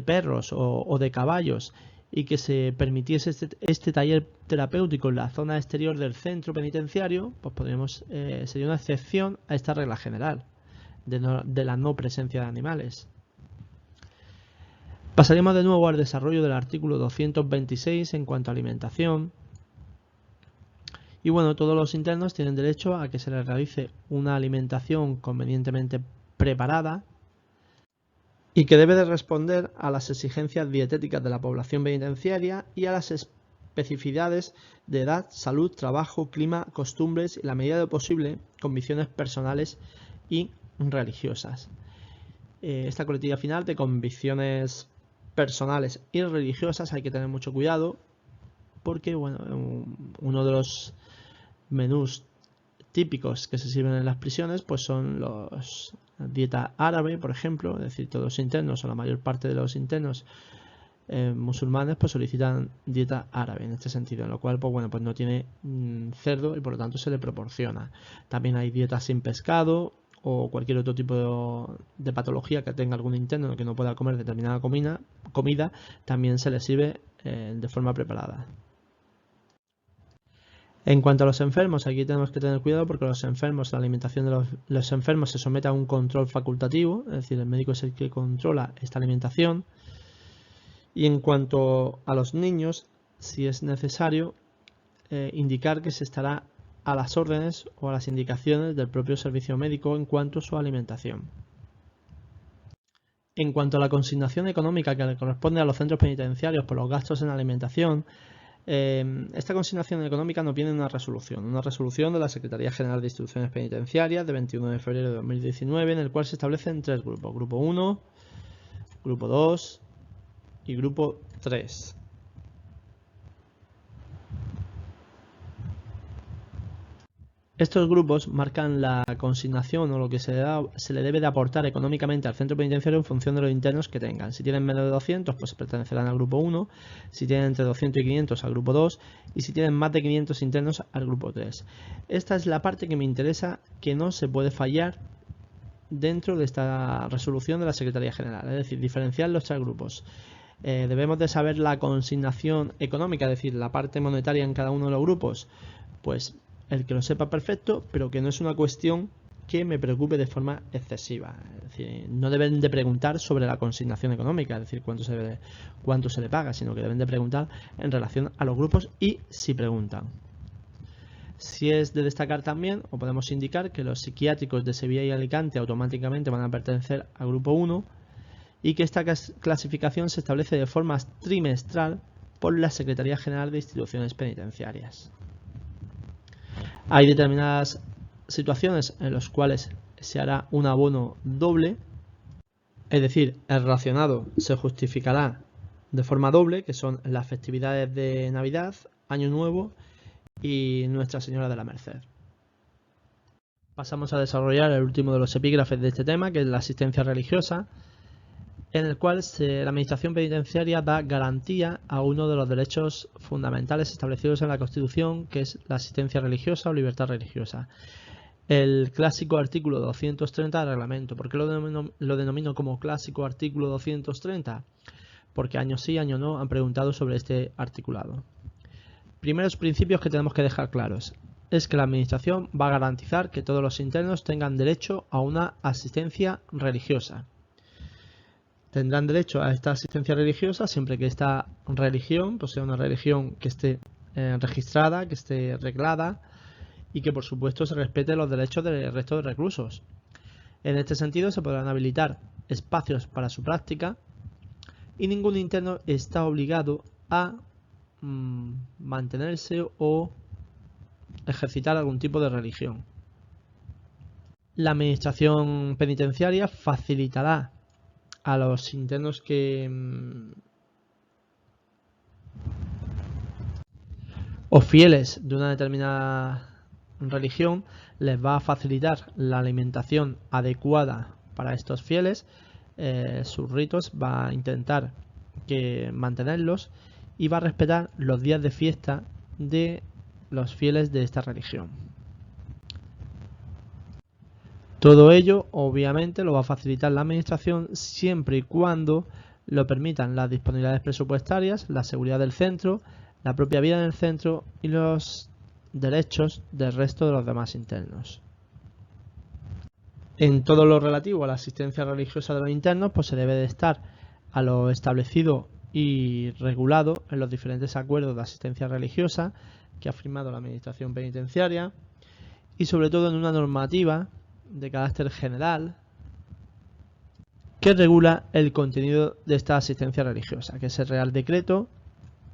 perros o de caballos, y que se permitiese este taller terapéutico en la zona exterior del centro penitenciario, pues sería una excepción a esta regla general de la no presencia de animales. Pasaríamos de nuevo al desarrollo del artículo 226 en cuanto a alimentación. Y bueno, todos los internos tienen derecho a que se les realice una alimentación convenientemente preparada y que debe de responder a las exigencias dietéticas de la población penitenciaria y a las especificidades de edad, salud, trabajo, clima, costumbres y, la medida de lo posible, convicciones personales y religiosas. Esta coletilla final de convicciones personales y religiosas hay que tener mucho cuidado porque bueno, uno de los menús típicos que se sirven en las prisiones pues son los dieta árabe, por ejemplo, es decir, todos los internos o la mayor parte de los internos musulmanes pues solicitan dieta árabe en este sentido, en lo cual pues bueno, pues no tiene cerdo y por lo tanto se le proporciona. También hay dietas sin pescado o cualquier otro tipo de patología que tenga algún interno que no pueda comer determinada comida, también se le sirve de forma preparada. En cuanto a los enfermos, aquí tenemos que tener cuidado porque los enfermos, la alimentación de los enfermos se somete a un control facultativo, es decir, el médico es el que controla esta alimentación. Y en cuanto a los niños, si es necesario, indicar que se estará a las órdenes o a las indicaciones del propio servicio médico en cuanto a su alimentación. En cuanto a la consignación económica que le corresponde a los centros penitenciarios por los gastos en alimentación, esta consignación económica nos viene en una resolución de la Secretaría General de Instituciones Penitenciarias de 21 de febrero de 2019, en el cual se establecen 3 grupos: grupo 1, grupo 2 y grupo 3. Estos grupos marcan la consignación o lo que se le debe de aportar económicamente al centro penitenciario en función de los internos que tengan. Si tienen menos de 200, pues pertenecerán al grupo 1, si tienen entre 200 y 500 al grupo 2 y si tienen más de 500 internos al grupo 3. Esta es la parte que me interesa, que no se puede fallar dentro de esta resolución de la Secretaría General, es decir, diferenciar los 3 grupos. Debemos de saber la consignación económica, es decir, la parte monetaria en cada uno de los grupos, pues el que lo sepa perfecto, pero que no es una cuestión que me preocupe de forma excesiva. Es decir, no deben de preguntar sobre la consignación económica, es decir, cuánto se le paga, sino que deben de preguntar en relación a los grupos y si preguntan. Si es de destacar también, o podemos indicar que los psiquiátricos de Sevilla y Alicante automáticamente van a pertenecer al grupo 1 y que esta clasificación se establece de forma trimestral por la Secretaría General de Instituciones Penitenciarias. Hay determinadas situaciones en las cuales se hará un abono doble, es decir, el relacionado se justificará de forma doble, que son las festividades de Navidad, Año Nuevo y Nuestra Señora de la Merced. Pasamos a desarrollar el último de los epígrafes de este tema, que es la asistencia religiosa, en el cual la Administración Penitenciaria da garantía a uno de los derechos fundamentales establecidos en la Constitución, que es la asistencia religiosa o libertad religiosa. El clásico artículo 230 del reglamento. ¿Por qué lo denomino como clásico artículo 230? Porque año sí, año no han preguntado sobre este articulado. Primeros principios que tenemos que dejar claros. Es que la Administración va a garantizar que todos los internos tengan derecho a una asistencia religiosa. Tendrán derecho a esta asistencia religiosa siempre que esta religión sea una religión que esté registrada, que esté reglada y que por supuesto se respete los derechos del resto de reclusos. En este sentido se podrán habilitar espacios para su práctica y ningún interno está obligado a mantenerse o ejercitar algún tipo de religión. La Administración Penitenciaria facilitará a los internos o fieles de una determinada religión, les va a facilitar la alimentación adecuada para estos fieles, sus ritos, va a intentar mantenerlos y va a respetar los días de fiesta de los fieles de esta religión. Todo ello obviamente lo va a facilitar la Administración siempre y cuando lo permitan las disponibilidades presupuestarias, la seguridad del centro, la propia vida en el centro y los derechos del resto de los demás internos. En todo lo relativo a la asistencia religiosa de los internos, pues se debe de estar a lo establecido y regulado en los diferentes acuerdos de asistencia religiosa que ha firmado la Administración Penitenciaria y sobre todo en una normativa de carácter general que regula el contenido de esta asistencia religiosa, que es el Real Decreto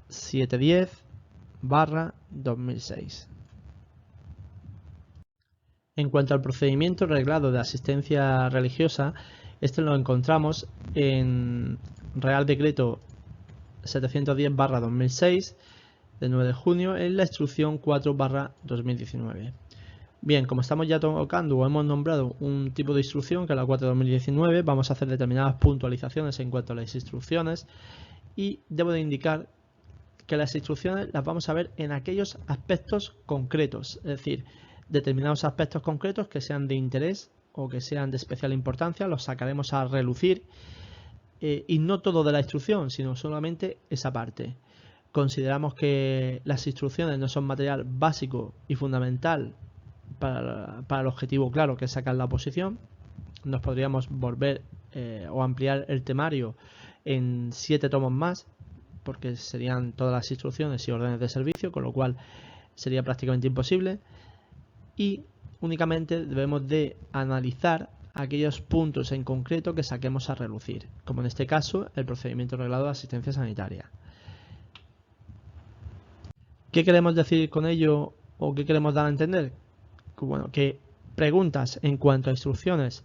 710/2006. En cuanto al procedimiento reglado de asistencia religiosa, este lo encontramos en Real Decreto 710/2006 de 9 de junio en la instrucción 4/2019. Bien, como estamos ya tocando o hemos nombrado un tipo de instrucción que es la 4/2019, vamos a hacer determinadas puntualizaciones en cuanto a las instrucciones y debo de indicar que las instrucciones las vamos a ver en aquellos aspectos concretos, es decir, determinados aspectos concretos que sean de interés o que sean de especial importancia los sacaremos a relucir y no todo de la instrucción, sino solamente esa parte. Consideramos que las instrucciones no son material básico y fundamental para el objetivo claro que es sacar la oposición. Nos podríamos volver o ampliar el temario en 7 tomos más, porque serían todas las instrucciones y órdenes de servicio, con lo cual sería prácticamente imposible. Y únicamente debemos de analizar aquellos puntos en concreto que saquemos a relucir, como en este caso el procedimiento reglado de asistencia sanitaria. ¿Qué queremos decir con ello o qué queremos dar a entender? Bueno, que preguntas en cuanto a instrucciones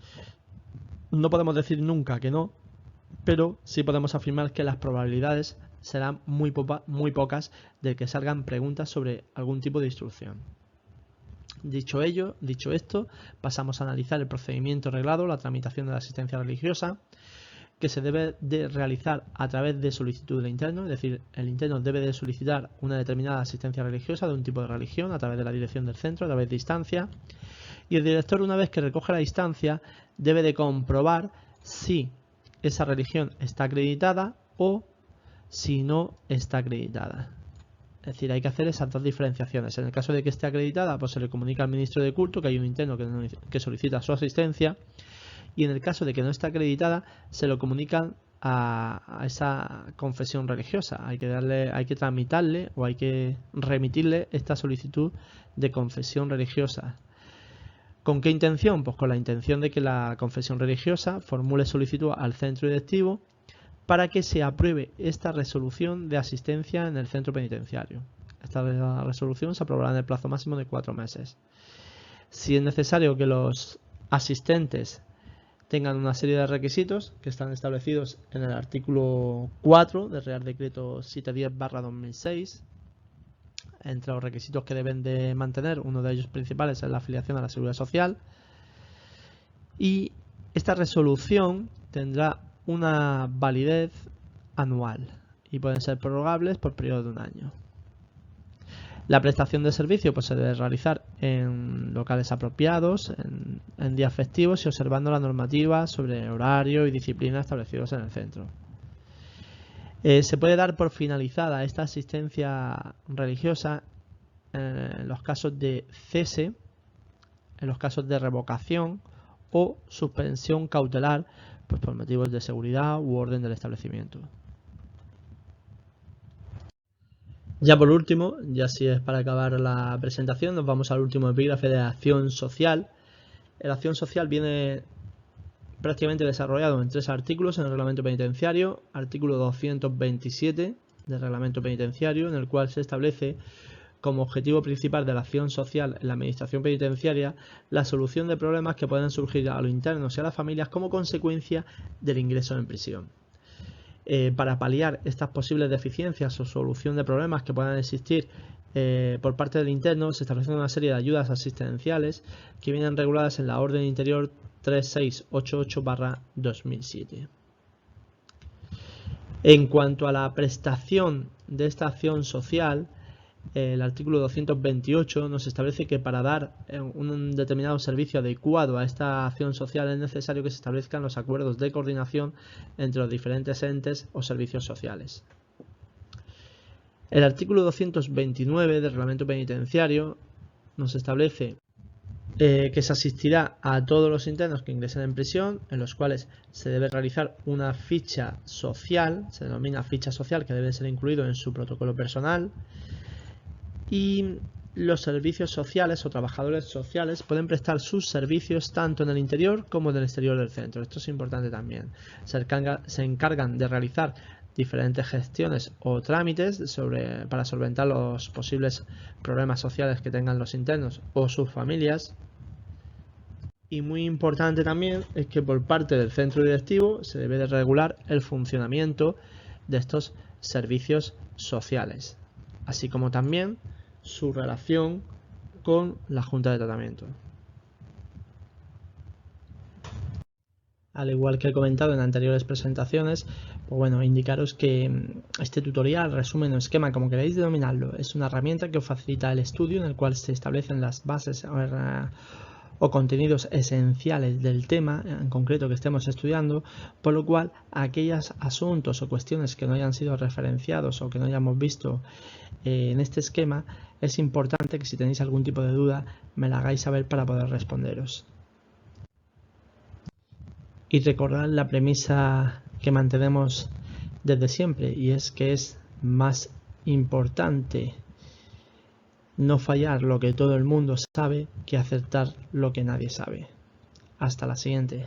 no podemos decir nunca que no, pero sí podemos afirmar que las probabilidades serán muy pocas de que salgan preguntas sobre algún tipo de instrucción. Dicho esto, pasamos a analizar el procedimiento reglado, la tramitación de la asistencia religiosa, que se debe de realizar a través de solicitud del interno, es decir, el interno debe de solicitar una determinada asistencia religiosa de un tipo de religión a través de la dirección del centro, a través de instancia, y el director, una vez que recoge la instancia, debe de comprobar si esa religión está acreditada o si no está acreditada. Es decir, hay que hacer esas dos diferenciaciones. En el caso de que esté acreditada, pues se le comunica al ministro de culto que hay un interno que solicita su asistencia, y en el caso de que no esté acreditada, se lo comunican a esa confesión religiosa. Hay que tramitarle o hay que remitirle esta solicitud de confesión religiosa. ¿Con qué intención? Pues con la intención de que la confesión religiosa formule solicitud al centro directivo para que se apruebe esta resolución de asistencia en el centro penitenciario. Esta resolución se aprobará en el plazo máximo de 4 meses. Si es necesario que los asistentes tengan una serie de requisitos que están establecidos en el artículo 4 del Real Decreto 710/2006. Entre los requisitos que deben de mantener, uno de ellos principales es la afiliación a la Seguridad Social. Y esta resolución tendrá una validez anual y pueden ser prorrogables por periodo de un año. La prestación de servicio pues se debe realizar en locales apropiados, en días festivos y observando la normativa sobre horario y disciplina establecidos en el centro. Se puede dar por finalizada esta asistencia religiosa en los casos de cese, en los casos de revocación o suspensión cautelar, pues por motivos de seguridad u orden del establecimiento. Ya por último, ya si es para acabar la presentación, nos vamos al último epígrafe de acción social. La acción social viene prácticamente desarrollado en 3 artículos en el reglamento penitenciario. Artículo 227 del reglamento penitenciario, en el cual se establece como objetivo principal de la acción social en la administración penitenciaria la solución de problemas que pueden surgir a los internos y a las familias como consecuencia del ingreso en prisión. Para paliar estas posibles deficiencias o solución de problemas que puedan existir por parte del interno, se establecen una serie de ayudas asistenciales que vienen reguladas en la Orden Interior 3688/2007. En cuanto a la prestación de esta acción social, el artículo 228 nos establece que para dar un determinado servicio adecuado a esta acción social es necesario que se establezcan los acuerdos de coordinación entre los diferentes entes o servicios sociales. El artículo 229 del reglamento penitenciario nos establece que se asistirá a todos los internos que ingresen en prisión, en los cuales se debe realizar una ficha social, se denomina ficha social, que debe ser incluido en su protocolo personal. Y los servicios sociales o trabajadores sociales pueden prestar sus servicios tanto en el interior como en el exterior del centro. Esto es importante también. Se encargan de realizar diferentes gestiones o trámites para solventar los posibles problemas sociales que tengan los internos o sus familias. Y muy importante también es que por parte del centro directivo se debe de regular el funcionamiento de estos servicios sociales, así como también su relación con la Junta de Tratamiento. Al igual que he comentado en anteriores presentaciones, pues bueno, indicaros que este tutorial, resumen o esquema, como queráis denominarlo, es una herramienta que os facilita el estudio, en el cual se establecen las bases o contenidos esenciales del tema en concreto que estemos estudiando, por lo cual aquellos asuntos o cuestiones que no hayan sido referenciados o que no hayamos visto en este esquema, es importante que si tenéis algún tipo de duda me la hagáis saber para poder responderos. Y recordad la premisa que mantenemos desde siempre, y es que es más importante no fallar lo que todo el mundo sabe que acertar lo que nadie sabe. Hasta la siguiente.